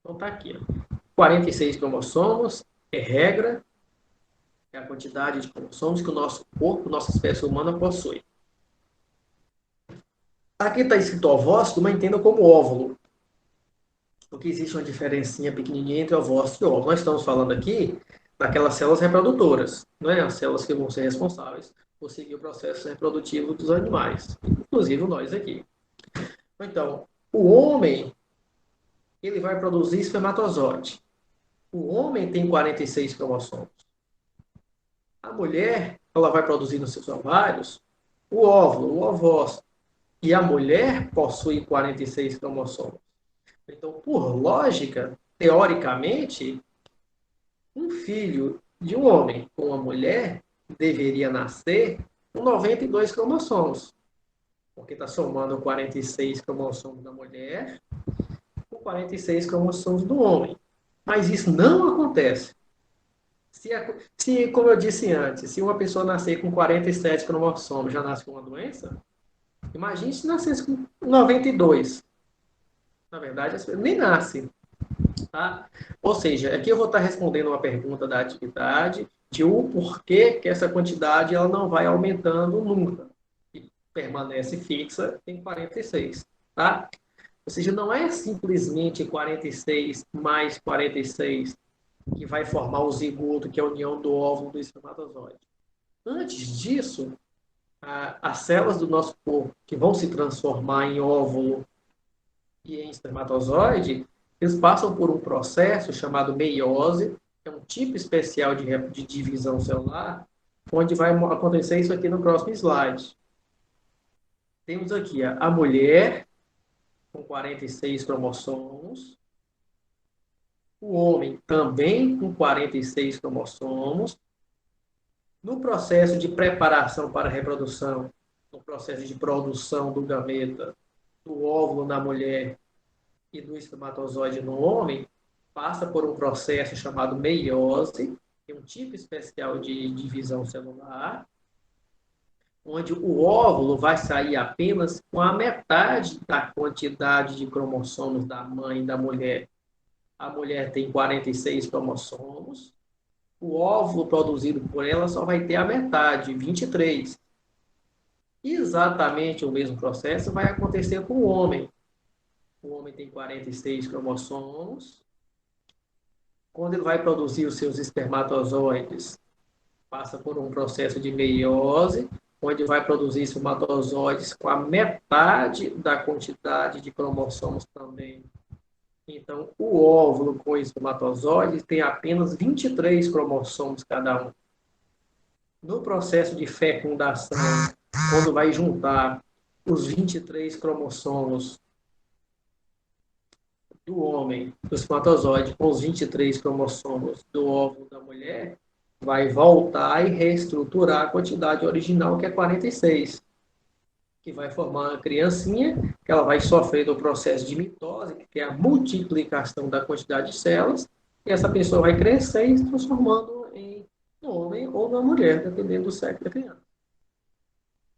Então tá aqui, ó. 46 cromossomos é regra, é a quantidade de cromossomos que o nosso corpo, nossa espécie humana possui. Aqui está escrito ovócito, mas entenda como óvulo, porque existe uma diferencinha pequenininha entre ovócito e óvulo. Nós estamos falando aqui daquelas células reprodutoras, né? As células que vão ser responsáveis por seguir o processo reprodutivo dos animais, inclusive nós aqui. Então, o homem, ele vai produzir espermatozoide. O homem tem 46 cromossomos. A mulher, ela vai produzir nos seus ovários o óvulo, o ovócito. E a mulher possui 46 cromossomos. Então, por lógica, teoricamente, um filho de um homem com uma mulher deveria nascer com 92 cromossomos. Porque está somando 46 cromossomos da mulher com 46 cromossomos do homem. Mas isso não acontece. Como eu disse antes, se uma pessoa nascer com 47 cromossomos já nasce com uma doença, imagine se nascesse com 92. Na verdade, as pessoas nem nascem. Tá? Ou seja, aqui eu vou estar respondendo uma pergunta da atividade de o porquê que essa quantidade ela não vai aumentando nunca. E permanece fixa em 46. Tá? Ou seja, não é simplesmente 46 mais 46 que vai formar o zigoto, que é a união do óvulo do espermatozoide. Antes disso, as células do nosso corpo que vão se transformar em óvulo e em espermatozoide, eles passam por um processo chamado meiose, que é um tipo especial de divisão celular, onde vai acontecer isso aqui no próximo slide. Temos aqui a mulher com 46 cromossomos, o homem também com 46 cromossomos. No processo de preparação para a reprodução, no processo de produção do gameta, do óvulo na mulher e do espermatozoide no homem, passa por um processo chamado meiose, que é um tipo especial de divisão celular, onde o óvulo vai sair apenas com a metade da quantidade de cromossomos da mãe e da mulher. A mulher tem 46 cromossomos, o óvulo produzido por ela só vai ter a metade, 23. Exatamente o mesmo processo vai acontecer com o homem. O homem tem 46 cromossomos. Quando ele vai produzir os seus espermatozoides, passa por um processo de meiose, onde vai produzir espermatozoides com a metade da quantidade de cromossomos também. Então, o óvulo com espermatozoides tem apenas 23 cromossomos cada um. No processo de fecundação, quando vai juntar os 23 cromossomos do homem, do espermatozoide, com os 23 cromossomos do óvulo da mulher, vai voltar e reestruturar a quantidade original, que é 46, que vai formar uma criancinha, que ela vai sofrer do processo de mitose, que é a multiplicação da quantidade de células, e essa pessoa vai crescer e se transformando em um homem ou uma mulher, dependendo do sexo da criança.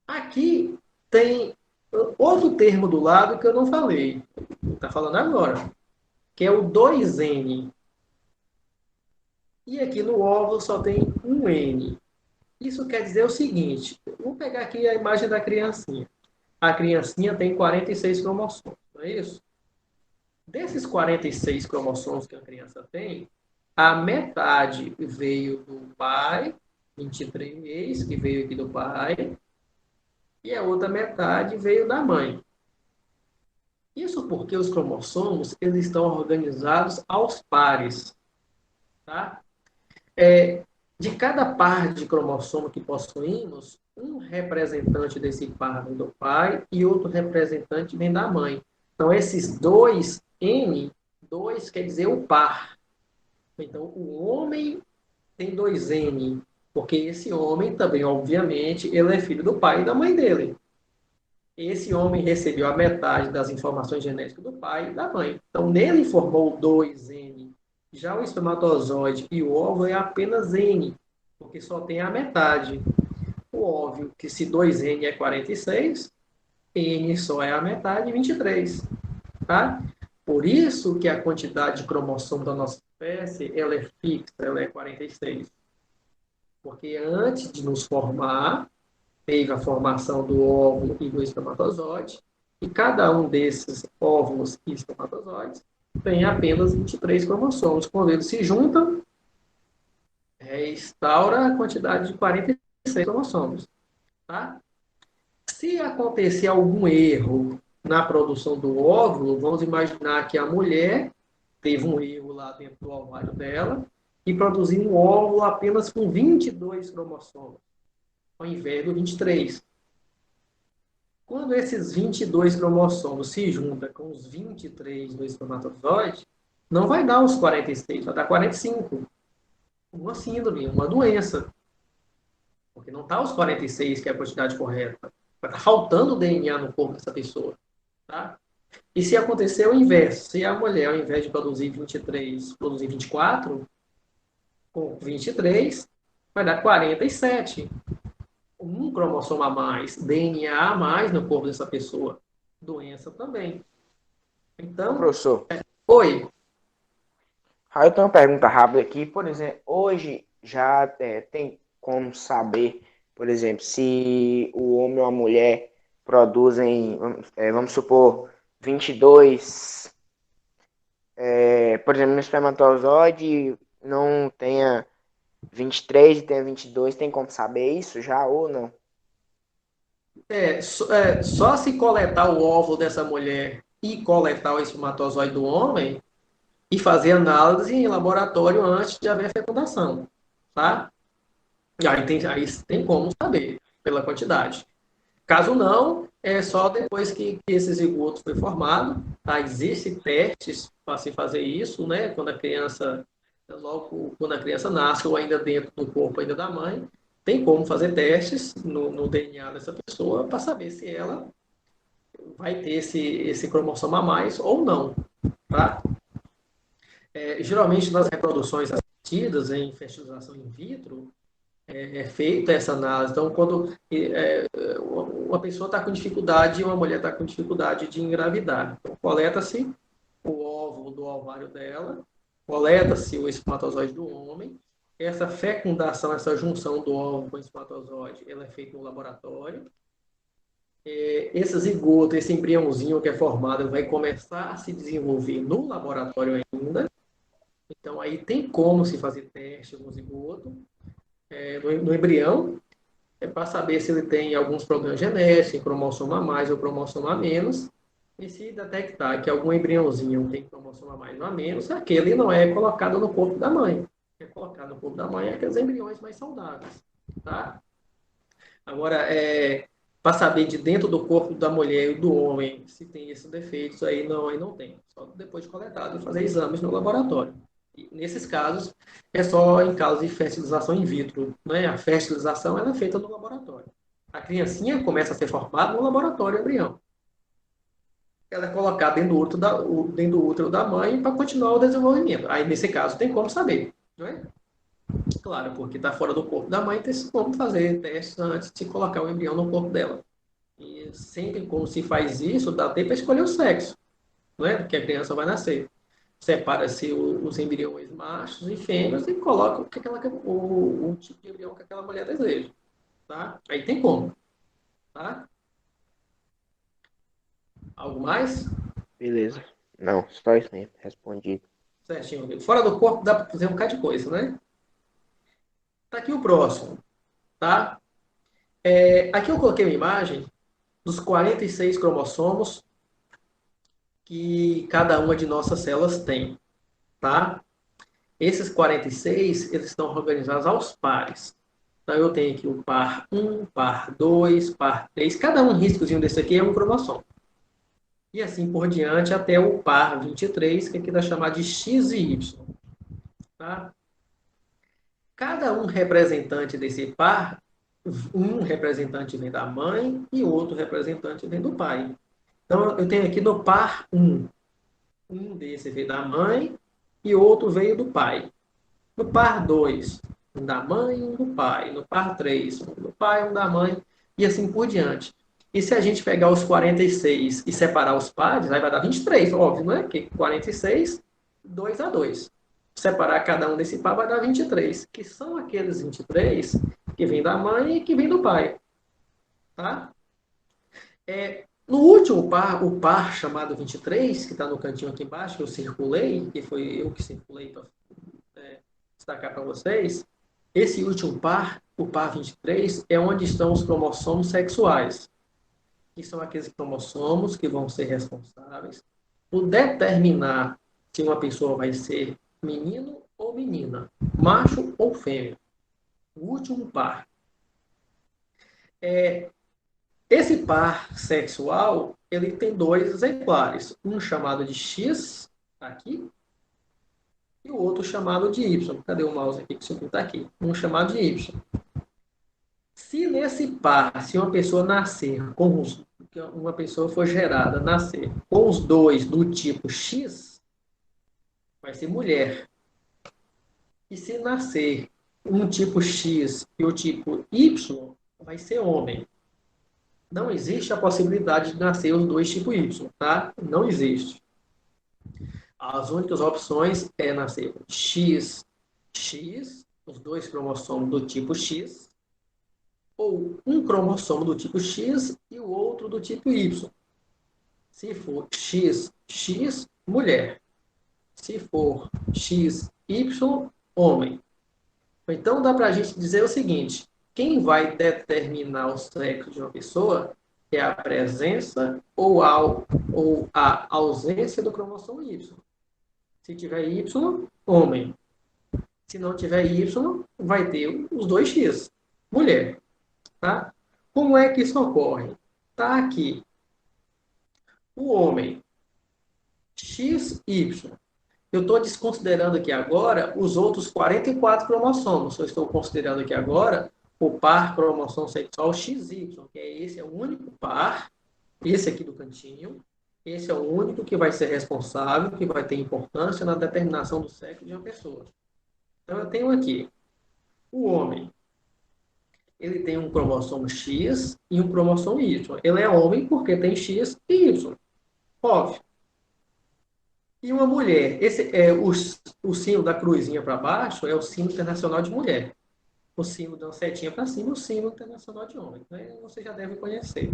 Aqui tem outro termo do lado que eu não falei, está falando agora, que é o 2N. E aqui no óvulo só tem um N. Isso quer dizer o seguinte, vamos pegar aqui a imagem da criancinha. A criancinha tem 46 cromossomos, não é isso? Desses 46 cromossomos que a criança tem, a metade veio do pai, 23, que veio aqui do pai, e a outra metade veio da mãe. Isso porque os cromossomos eles estão organizados aos pares. Tá? De cada par de cromossomo que possuímos, um representante desse par vem do pai e outro representante vem da mãe. Então, esses dois N, 2 quer dizer o par. Então, o homem tem 2N, porque esse homem também, obviamente, ele é filho do pai e da mãe dele. Esse homem recebeu a metade das informações genéticas do pai e da mãe. Então, nele formou 2N. Já o espermatozoide e o óvulo é apenas N, porque só tem a metade. O óvulo, que se 2N é 46, N só é a metade, 23. Tá? Por isso que a quantidade de cromossomo da nossa espécie ela é fixa, ela é 46. Porque antes de nos formar, teve a formação do óvulo e do espermatozoide, e cada um desses óvulos e espermatozoides tem apenas 23 cromossomos. Quando eles se juntam, restaura a quantidade de 46 cromossomos. Tá? Se acontecer algum erro na produção do óvulo, vamos imaginar que a mulher teve um erro lá dentro do ovário dela e produziu um óvulo apenas com 22 cromossomos, ao invés do 23. Quando esses 22 cromossomos se juntam com os 23 do espermatozoide, não vai dar os 46, vai dar 45. Uma síndrome, uma doença. Porque não está os 46, que é a quantidade correta. Vai estar faltando DNA no corpo dessa pessoa. Tá? E se acontecer o inverso, se a mulher, ao invés de produzir 23, produzir 24, com 23, vai dar 47. Um cromossomo a mais, DNA a mais no corpo dessa pessoa. Doença também. Então, Professor, oi. aí eu tenho uma pergunta rápida aqui. Por exemplo, hoje já tem como saber, por exemplo, se o homem ou a mulher produzem, vamos supor, 22, por exemplo, no espermatozoide não tenha 23 e tenha 22, tem como saber isso já ou não? Só se coletar o óvulo dessa mulher e coletar o espermatozoide do homem e fazer análise em laboratório antes de haver fecundação, tá? E aí tem como saber pela quantidade. Caso não, é só depois que esse zigoto foi formado, tá? Existem testes para se fazer isso, né? Logo quando a criança nasce ou ainda dentro do corpo ainda da mãe, tem como fazer testes no DNA dessa pessoa para saber se ela vai ter esse cromossomo a mais ou não, tá? Geralmente nas reproduções assistidas em fertilização in vitro, é feita essa análise. Então, quando uma pessoa está com dificuldade, uma mulher está com dificuldade de engravidar, então, coleta-se o óvulo do ovário dela, coleta-se o espermatozoide do homem, essa fecundação, essa junção do óvulo com o espermatozoide, ela é feita no laboratório. Esse zigoto, esse embriãozinho que é formado, vai começar a se desenvolver no laboratório ainda. Então, aí tem como se fazer teste no zigoto, no embrião. é para saber se ele tem alguns problemas genéticos, cromossomo a mais ou cromossomo a menos, e se detectar que algum embriãozinho tem cromossomo a mais ou a menos, aquele não é colocado no corpo da mãe. É colocado no corpo da mãe aqueles embriões mais saudáveis, tá? Agora, para saber de dentro do corpo da mulher e do homem se tem esses defeitos, aí não tem. Só depois de coletado e fazer exames no laboratório. E nesses casos, é só em casos de fertilização in vitro, né? A fertilização ela é feita no laboratório. A criancinha começa a ser formada no laboratório embrião. Ela é colocada dentro do útero da mãe para continuar o desenvolvimento. Aí, nesse caso, tem como saber, não é? Claro, porque está fora do corpo da mãe, tem como fazer testes antes de colocar o embrião no corpo dela. E sempre como se faz isso, dá tempo para escolher o sexo, não é? Que a criança vai nascer. Separa-se os embriões machos e fêmeas e coloca o tipo de embrião que aquela mulher deseja. Tá? Aí tem como. Tá? Algo mais? Beleza. Não, só isso mesmo. Respondido. Certinho. Fora do corpo dá para fazer um bocado de coisa, né? Tá aqui o próximo. Tá? Aqui eu coloquei uma imagem dos 46 cromossomos que cada uma de nossas células tem. Tá? Esses 46, eles estão organizados aos pares. Então, eu tenho aqui o par 1, par 2, par 3. Cada um riscozinho desse aqui é um cromossomo. E assim por diante até o par 23, que aqui dá chamado de X e Y. Tá? Cada um representante desse par, um representante vem da mãe e outro representante vem do pai. Então, eu tenho aqui no par 1. Um desse veio da mãe e outro veio do pai. No par 2, um da mãe e um do pai. No par 3, um do pai e um da mãe. E assim por diante. E se a gente pegar os 46 e separar os pares, aí vai dar 23, óbvio, não é? Que 46, 2 a 2. Separar cada um desse par vai dar 23, que são aqueles 23 que vêm da mãe e que vêm do pai. Tá? No último par, o par chamado 23, que está no cantinho aqui embaixo, que eu circulei, que foi eu que circulei para destacar para vocês, esse último par, o par 23, é onde estão os cromossomos sexuais, que são aqueles cromossomos que vão ser responsáveis por determinar se uma pessoa vai ser menino ou menina, macho ou fêmea. O último par. Esse par sexual, ele tem dois exemplares, um chamado de X, aqui, e o outro chamado de Y. Cadê o mouse aqui que você está aqui? Um chamado de Y. Se nesse par, se uma pessoa nascer com uma pessoa for gerada, nascer com os dois do tipo X, vai ser mulher. E se nascer um tipo X e o tipo Y, vai ser homem. Não existe a possibilidade de nascer os dois tipos Y, tá? Não existe. As únicas opções é nascer X, os dois cromossomos do tipo X, ou um cromossomo do tipo X e o outro do tipo Y. Se for X, mulher. Se for X, Y, homem. Então, dá para a gente dizer o seguinte, quem vai determinar o sexo de uma pessoa é a presença ou a ausência do cromossomo Y. Se tiver Y, homem. Se não tiver Y, vai ter os dois X, mulher. Tá? Como é que isso ocorre? Tá aqui. O homem, XY. Eu estou desconsiderando aqui agora os outros 44 cromossomos. Eu estou considerando aqui agora o par cromossomo sexual XY, que é o único par, esse aqui do cantinho. Esse é o único que vai ser responsável, que vai ter importância na determinação do sexo de uma pessoa. Então, eu tenho aqui o homem. Ele tem um cromossomo X e um cromossomo Y. Ele é homem porque tem X e Y. Óbvio. E uma mulher. Esse é o sino da cruzinha para baixo, é o sino internacional de mulher. O sino da setinha para cima, o sino internacional de homem. Você já deve conhecer.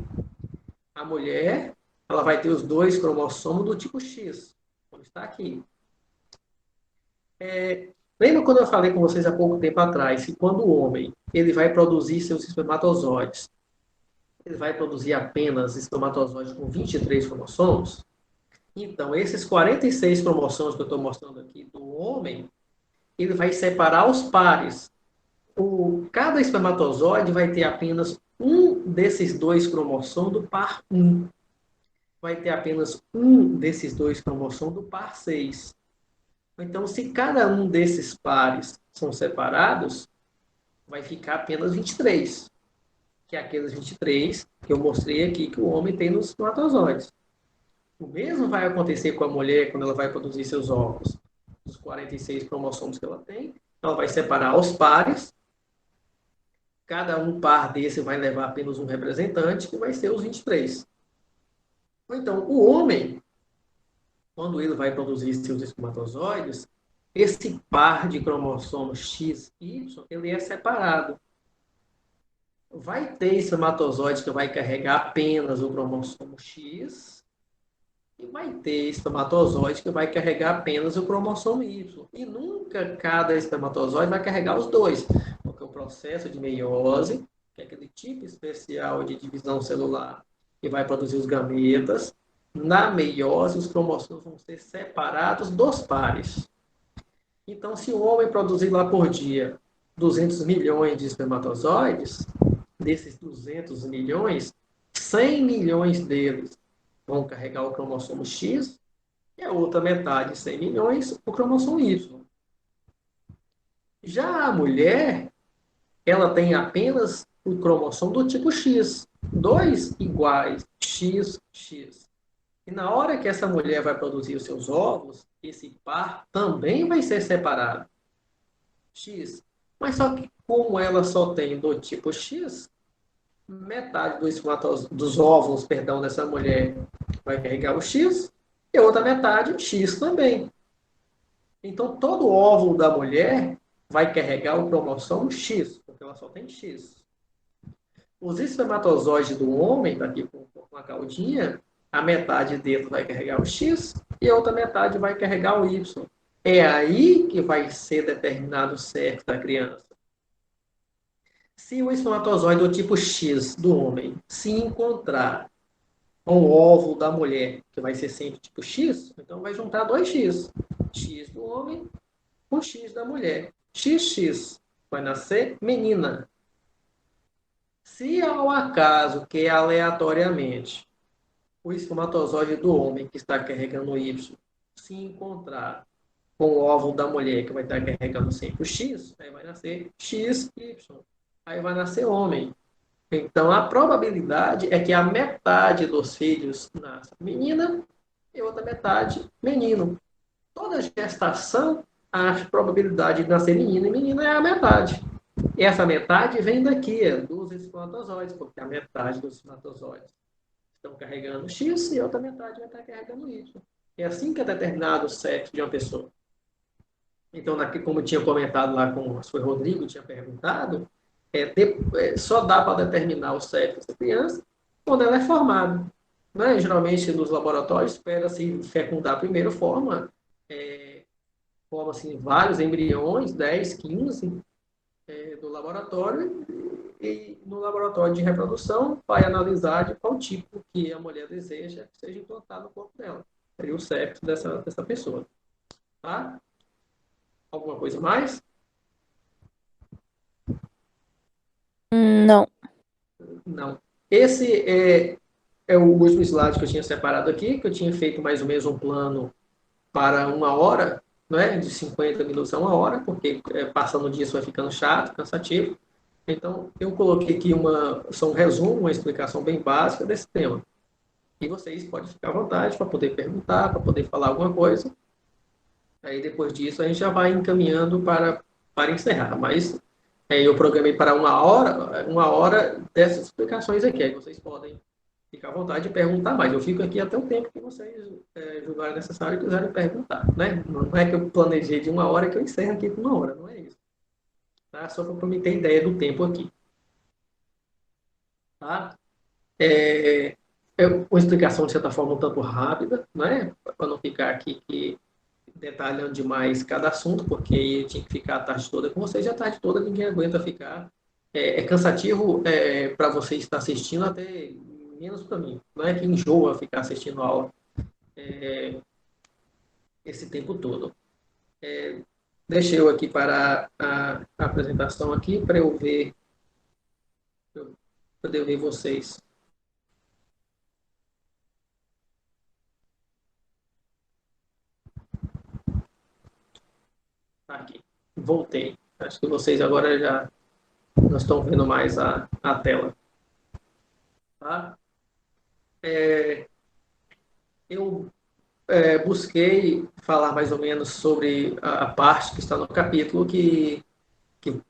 A mulher, ela vai ter os dois cromossomos do tipo X, como está aqui. Lembra quando eu falei com vocês há pouco tempo atrás que quando o homem ele vai produzir seus espermatozoides, ele vai produzir apenas espermatozoides com 23 cromossomos? Então, esses 46 cromossomos que eu estou mostrando aqui do homem, ele vai separar os pares. Cada espermatozoide vai ter apenas um desses dois cromossomos do par 1. Vai ter apenas um desses dois cromossomos do par 6. Então, se cada um desses pares são separados, vai ficar apenas 23, que é aqueles 23 que eu mostrei aqui que o homem tem nos espermatozoides. O mesmo vai acontecer com a mulher quando ela vai produzir seus óvulos. Os 46 cromossomos que ela tem, ela vai separar os pares. Cada um par desse vai levar apenas um representante, que vai ser os 23. Então, o homem, quando ele vai produzir seus espermatozoides, esse par de cromossomos X e Y, ele é separado. Vai ter espermatozoide que vai carregar apenas o cromossomo X e vai ter espermatozoide que vai carregar apenas o cromossomo Y. E nunca cada espermatozoide vai carregar os dois, porque o processo de meiose, que é aquele tipo especial de divisão celular que vai produzir os gametas, na meiose os cromossomos vão ser separados dos pares. Então, se o homem produzir lá por dia 200 milhões de espermatozoides, desses 200 milhões, 100 milhões deles vão carregar o cromossomo X e a outra metade, 100 milhões, o cromossomo Y. Já a mulher, ela tem apenas o cromossomo do tipo X, dois iguais, X, X. E na hora que essa mulher vai produzir os seus óvulos, esse par também vai ser separado. X. Mas só que como ela só tem do tipo X, metade dos óvulos, dessa mulher vai carregar o X e a outra metade X também. Então, todo óvulo da mulher vai carregar o cromossomo X, porque ela só tem X. Os espermatozoides do homem, daqui com a caudinha, a metade dele vai carregar o X e a outra metade vai carregar o Y. É aí que vai ser determinado o sexo da criança. Se o espermatozoide do tipo X do homem se encontrar com o óvulo da mulher, que vai ser sempre tipo X, então vai juntar dois X. X do homem com X da mulher. XX vai nascer menina. Se ao acaso, que é aleatoriamente, o espermatozoide do homem que está carregando o Y se encontrar com o óvulo da mulher que vai estar carregando sempre o X, aí vai nascer XY. Aí vai nascer homem. Então, a probabilidade é que a metade dos filhos nasça menina e outra metade menino. Toda gestação, a probabilidade de nascer menino e menina é a metade. E essa metade vem daqui, dos espermatozoides, porque a metade dos espermatozoides estão carregando X e a outra metade vai estar carregando Y. É assim que é determinado o sexo de uma pessoa. Então, como eu tinha comentado lá com o Rodrigo, tinha perguntado, só dá para determinar o sexo dessa criança quando ela é formada. Né? Geralmente, nos laboratórios, espera-se fecundar primeiro, forma assim, vários embriões, 10, 15, do laboratório, e no laboratório de reprodução vai analisar de qual tipo que a mulher deseja que seja implantado no corpo dela. Seria o sexo dessa pessoa. Tá? Alguma coisa mais? Não. Não. Esse é o último slide que eu tinha separado aqui, que eu tinha feito mais ou menos um plano para 1 hora, né, de 50 minutos a 1 hora, porque passando disso vai ficando chato, cansativo. Então, eu coloquei aqui só um resumo, uma explicação bem básica desse tema. E vocês podem ficar à vontade para poder perguntar, para poder falar alguma coisa. Aí, depois disso, a gente já vai encaminhando para encerrar. Mas eu programei para 1 hora dessas explicações aqui. Aí vocês podem ficar à vontade de perguntar mais. Eu fico aqui até o tempo que vocês julgarem necessário e quiserem perguntar. Né? Não é que eu planejei de 1 hora que eu encerro aqui com 1 hora, não é isso. Tá? Só para me ter ideia do tempo aqui. Tá? Uma explicação, de certa forma, um tanto rápida, né? Para não ficar aqui que detalhando demais cada assunto, porque aí eu tinha que ficar a tarde toda com vocês, e a tarde toda ninguém aguenta ficar. É cansativo para você estar assistindo, até menos para mim. Não é que enjoa ficar assistindo aula esse tempo todo. Deixei eu aqui para a apresentação aqui, para eu ver, para poder ver vocês. Aqui, voltei. Acho que vocês agora já não estão vendo mais a tela. Tá? Eu busquei falar mais ou menos sobre a parte que está no capítulo que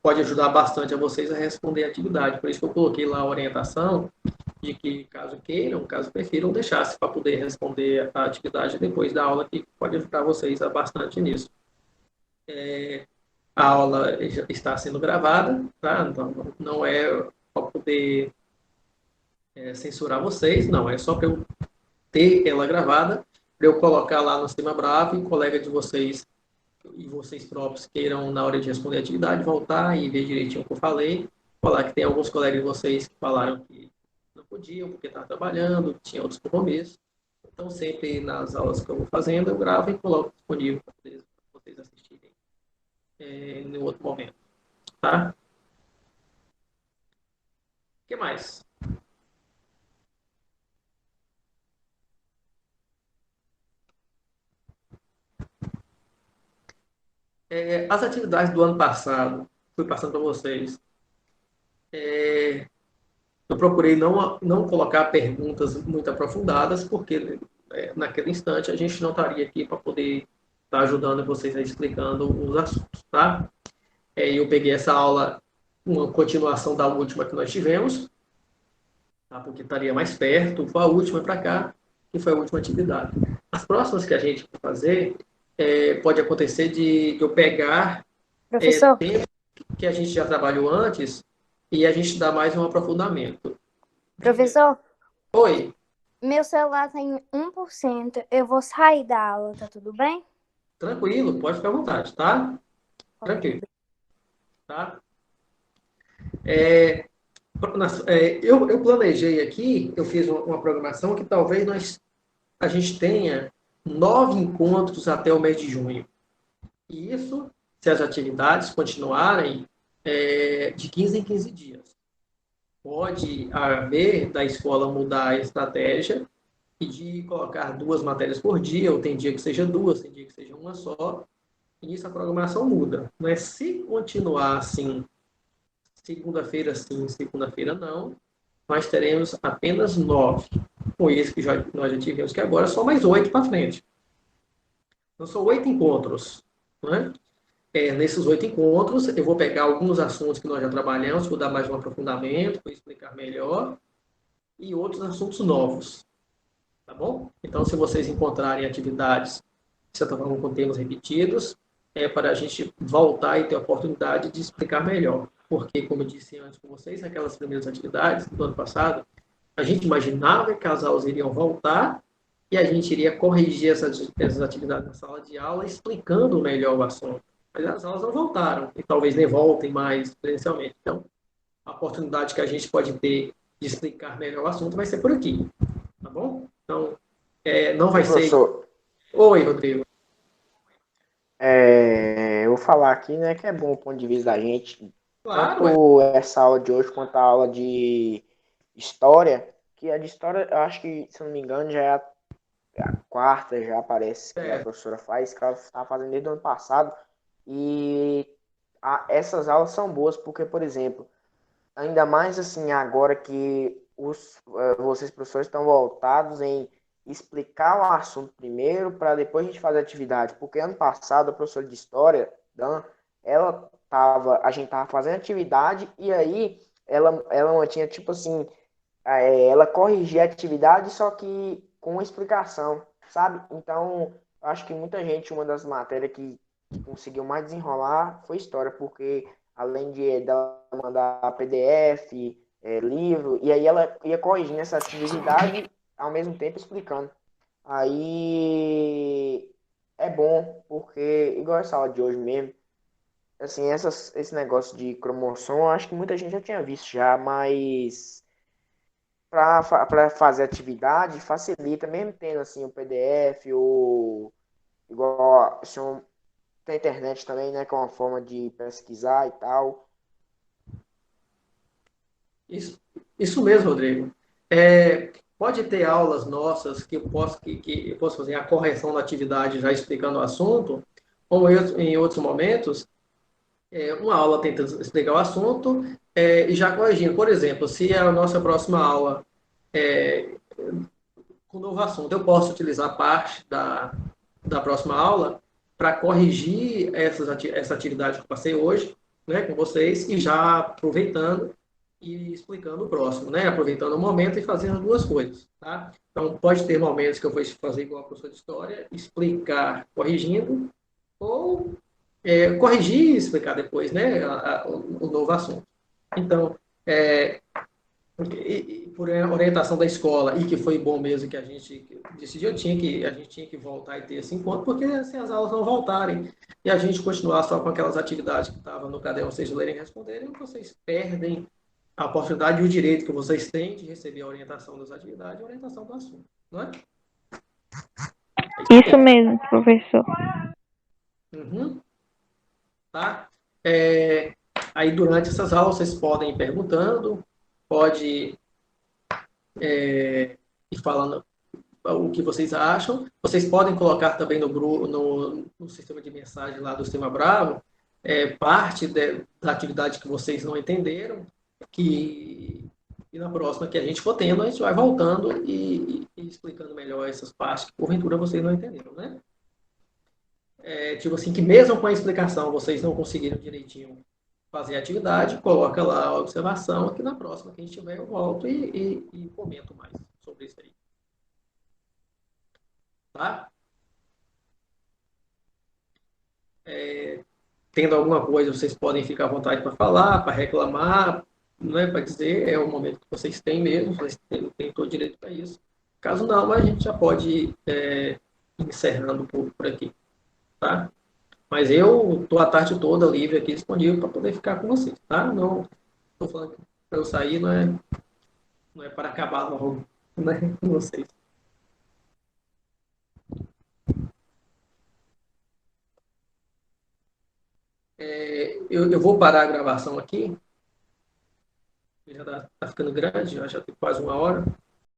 pode ajudar bastante a vocês a responder a atividade. Por isso que eu coloquei lá a orientação de que, caso queiram, caso prefiram, deixasse para poder responder a atividade depois da aula, que pode ajudar vocês bastante nisso. A aula está sendo gravada, tá? Então, não é para poder censurar vocês, não, é só para eu ter ela gravada, para eu colocar lá no Sistema Bravo e colega de vocês e vocês próprios queiram, na hora de responder a atividade, voltar e ver direitinho o que eu falei. Falar que tem alguns colegas de vocês que falaram que não podiam porque estavam trabalhando, tinha outros compromissos. Então, sempre nas aulas que eu vou fazendo, eu gravo e coloco disponível para vocês assistirem em outro momento. Tá? O que mais? As atividades do ano passado, fui passando para vocês. Eu procurei não colocar perguntas muito aprofundadas, porque naquele instante a gente não estaria aqui para poder estar ajudando vocês a explicando os assuntos, tá? Eu peguei essa aula, uma continuação da última que nós tivemos, tá? Porque estaria mais perto, foi a última para cá, que foi a última atividade. As próximas que a gente vai fazer, pode acontecer de eu pegar Professor, tempo que a gente já trabalhou antes e a gente dá mais um aprofundamento. professor, Oi, meu celular tá em 1%. Eu vou sair da aula, tá tudo bem? tranquilo, pode ficar à vontade, tá? Tranquilo, tá? Eu planejei aqui, eu fiz uma programação que talvez a gente tenha 9 encontros até o mês de junho. E isso, se as atividades continuarem de 15 em 15 dias. Pode haver da escola mudar a estratégia e de colocar 2 matérias por dia, ou tem dia que seja 2, tem dia que seja uma só, e isso a programação muda. Mas se continuar assim, segunda-feira sim, segunda-feira não, nós teremos apenas 9. Com isso que nós já tivemos, que agora só mais 8 para frente. Então, são 8 encontros. Né? Nesses 8 encontros, eu vou pegar alguns assuntos que nós já trabalhamos, vou dar mais um aprofundamento, vou explicar melhor, e outros assuntos novos. Tá bom? Então, se vocês encontrarem atividades, de certa forma, com termos repetidos, para a gente voltar e ter a oportunidade de explicar melhor. Porque, como eu disse antes com vocês, aquelas primeiras atividades do ano passado, a gente imaginava que as aulas iriam voltar e a gente iria corrigir essas atividades na sala de aula, explicando melhor o assunto. Mas as aulas não voltaram e talvez nem voltem mais presencialmente. Então, a oportunidade que a gente pode ter de explicar melhor o assunto vai ser por aqui. Tá bom? Então, não vai ser... Professor, Oi, Rodrigo. eu vou falar aqui, né, que é bom o ponto de vista da gente, Claro, tanto essa aula de hoje quanto a aula de história, que a de história, eu acho que, se eu não me engano, já é a quarta, já parece, que a professora faz, que ela está fazendo desde o ano passado, e essas aulas são boas porque, por exemplo, ainda mais assim agora que vocês professores estão voltados em explicar o assunto primeiro para depois a gente fazer a atividade, porque ano passado a professora de história, Dan, a gente tava fazendo atividade e aí ela mantinha tipo assim, ela corrigia a atividade só que com uma explicação, sabe? Então, acho que muita gente, uma das matérias que conseguiu mais desenrolar foi história, porque além de dela mandar PDF, livro, e aí ela ia corrigindo essa atividade ao mesmo tempo explicando. Aí é bom, porque, igual essa aula de hoje mesmo, assim, esse negócio de cromossomo, eu acho que muita gente já tinha visto já, mas para fazer atividade facilita, mesmo tendo assim o PDF ou igual tem internet também, né, que é uma forma de pesquisar e tal. Isso, isso mesmo, Rodrigo. Pode ter aulas nossas que eu posso fazer a correção da atividade já explicando o assunto, ou em outros momentos, uma aula tentando explicar o assunto e já corrigindo. Por exemplo, se a nossa próxima aula é com novo assunto, eu posso utilizar parte da próxima aula para corrigir essa atividade que eu passei hoje, né, com vocês, e já aproveitando e explicando o próximo, né? Aproveitando o momento e fazendo as duas coisas, tá? Então, pode ter momentos que eu vou fazer igual a professora de história, explicar corrigindo, ou corrigir e explicar depois, né? O novo assunto. Então, é, por orientação da escola, e que foi bom mesmo que a gente decidiu, a gente tinha que voltar e ter esse encontro, porque se as aulas não voltarem e a gente continuar só com aquelas atividades que estavam no caderno, vocês lerem e responderem, vocês perdem a oportunidade e o direito que vocês têm de receber a orientação das atividades e a orientação do assunto, não é? Isso mesmo, professor. Uhum, tá? Aí, durante essas aulas, vocês podem ir perguntando, pode ir falando o que vocês acham. Vocês podem colocar também no sistema de mensagem lá do Sistema Bravo parte da atividade que vocês não entenderam, e na próxima que a gente for tendo, a gente vai voltando e explicando melhor essas partes que porventura vocês não entenderam, né? Tipo assim, que mesmo com a explicação vocês não conseguiram direitinho fazer a atividade, coloca lá a observação, que na próxima que a gente tiver eu volto e comento mais sobre isso aí. Tá? Tendo alguma coisa, vocês podem ficar à vontade para falar, para reclamar, né, para dizer, é o momento que vocês têm mesmo, vocês têm todo direito para isso. Caso não, a gente já pode ir encerrando por aqui, tá? Mas eu estou a tarde toda livre aqui, disponível para poder ficar com vocês, tá? Não estou falando que para eu sair não é para acabar logo, né, com vocês. Eu vou parar a gravação aqui, já está ficando grande, já tem quase 1 hora.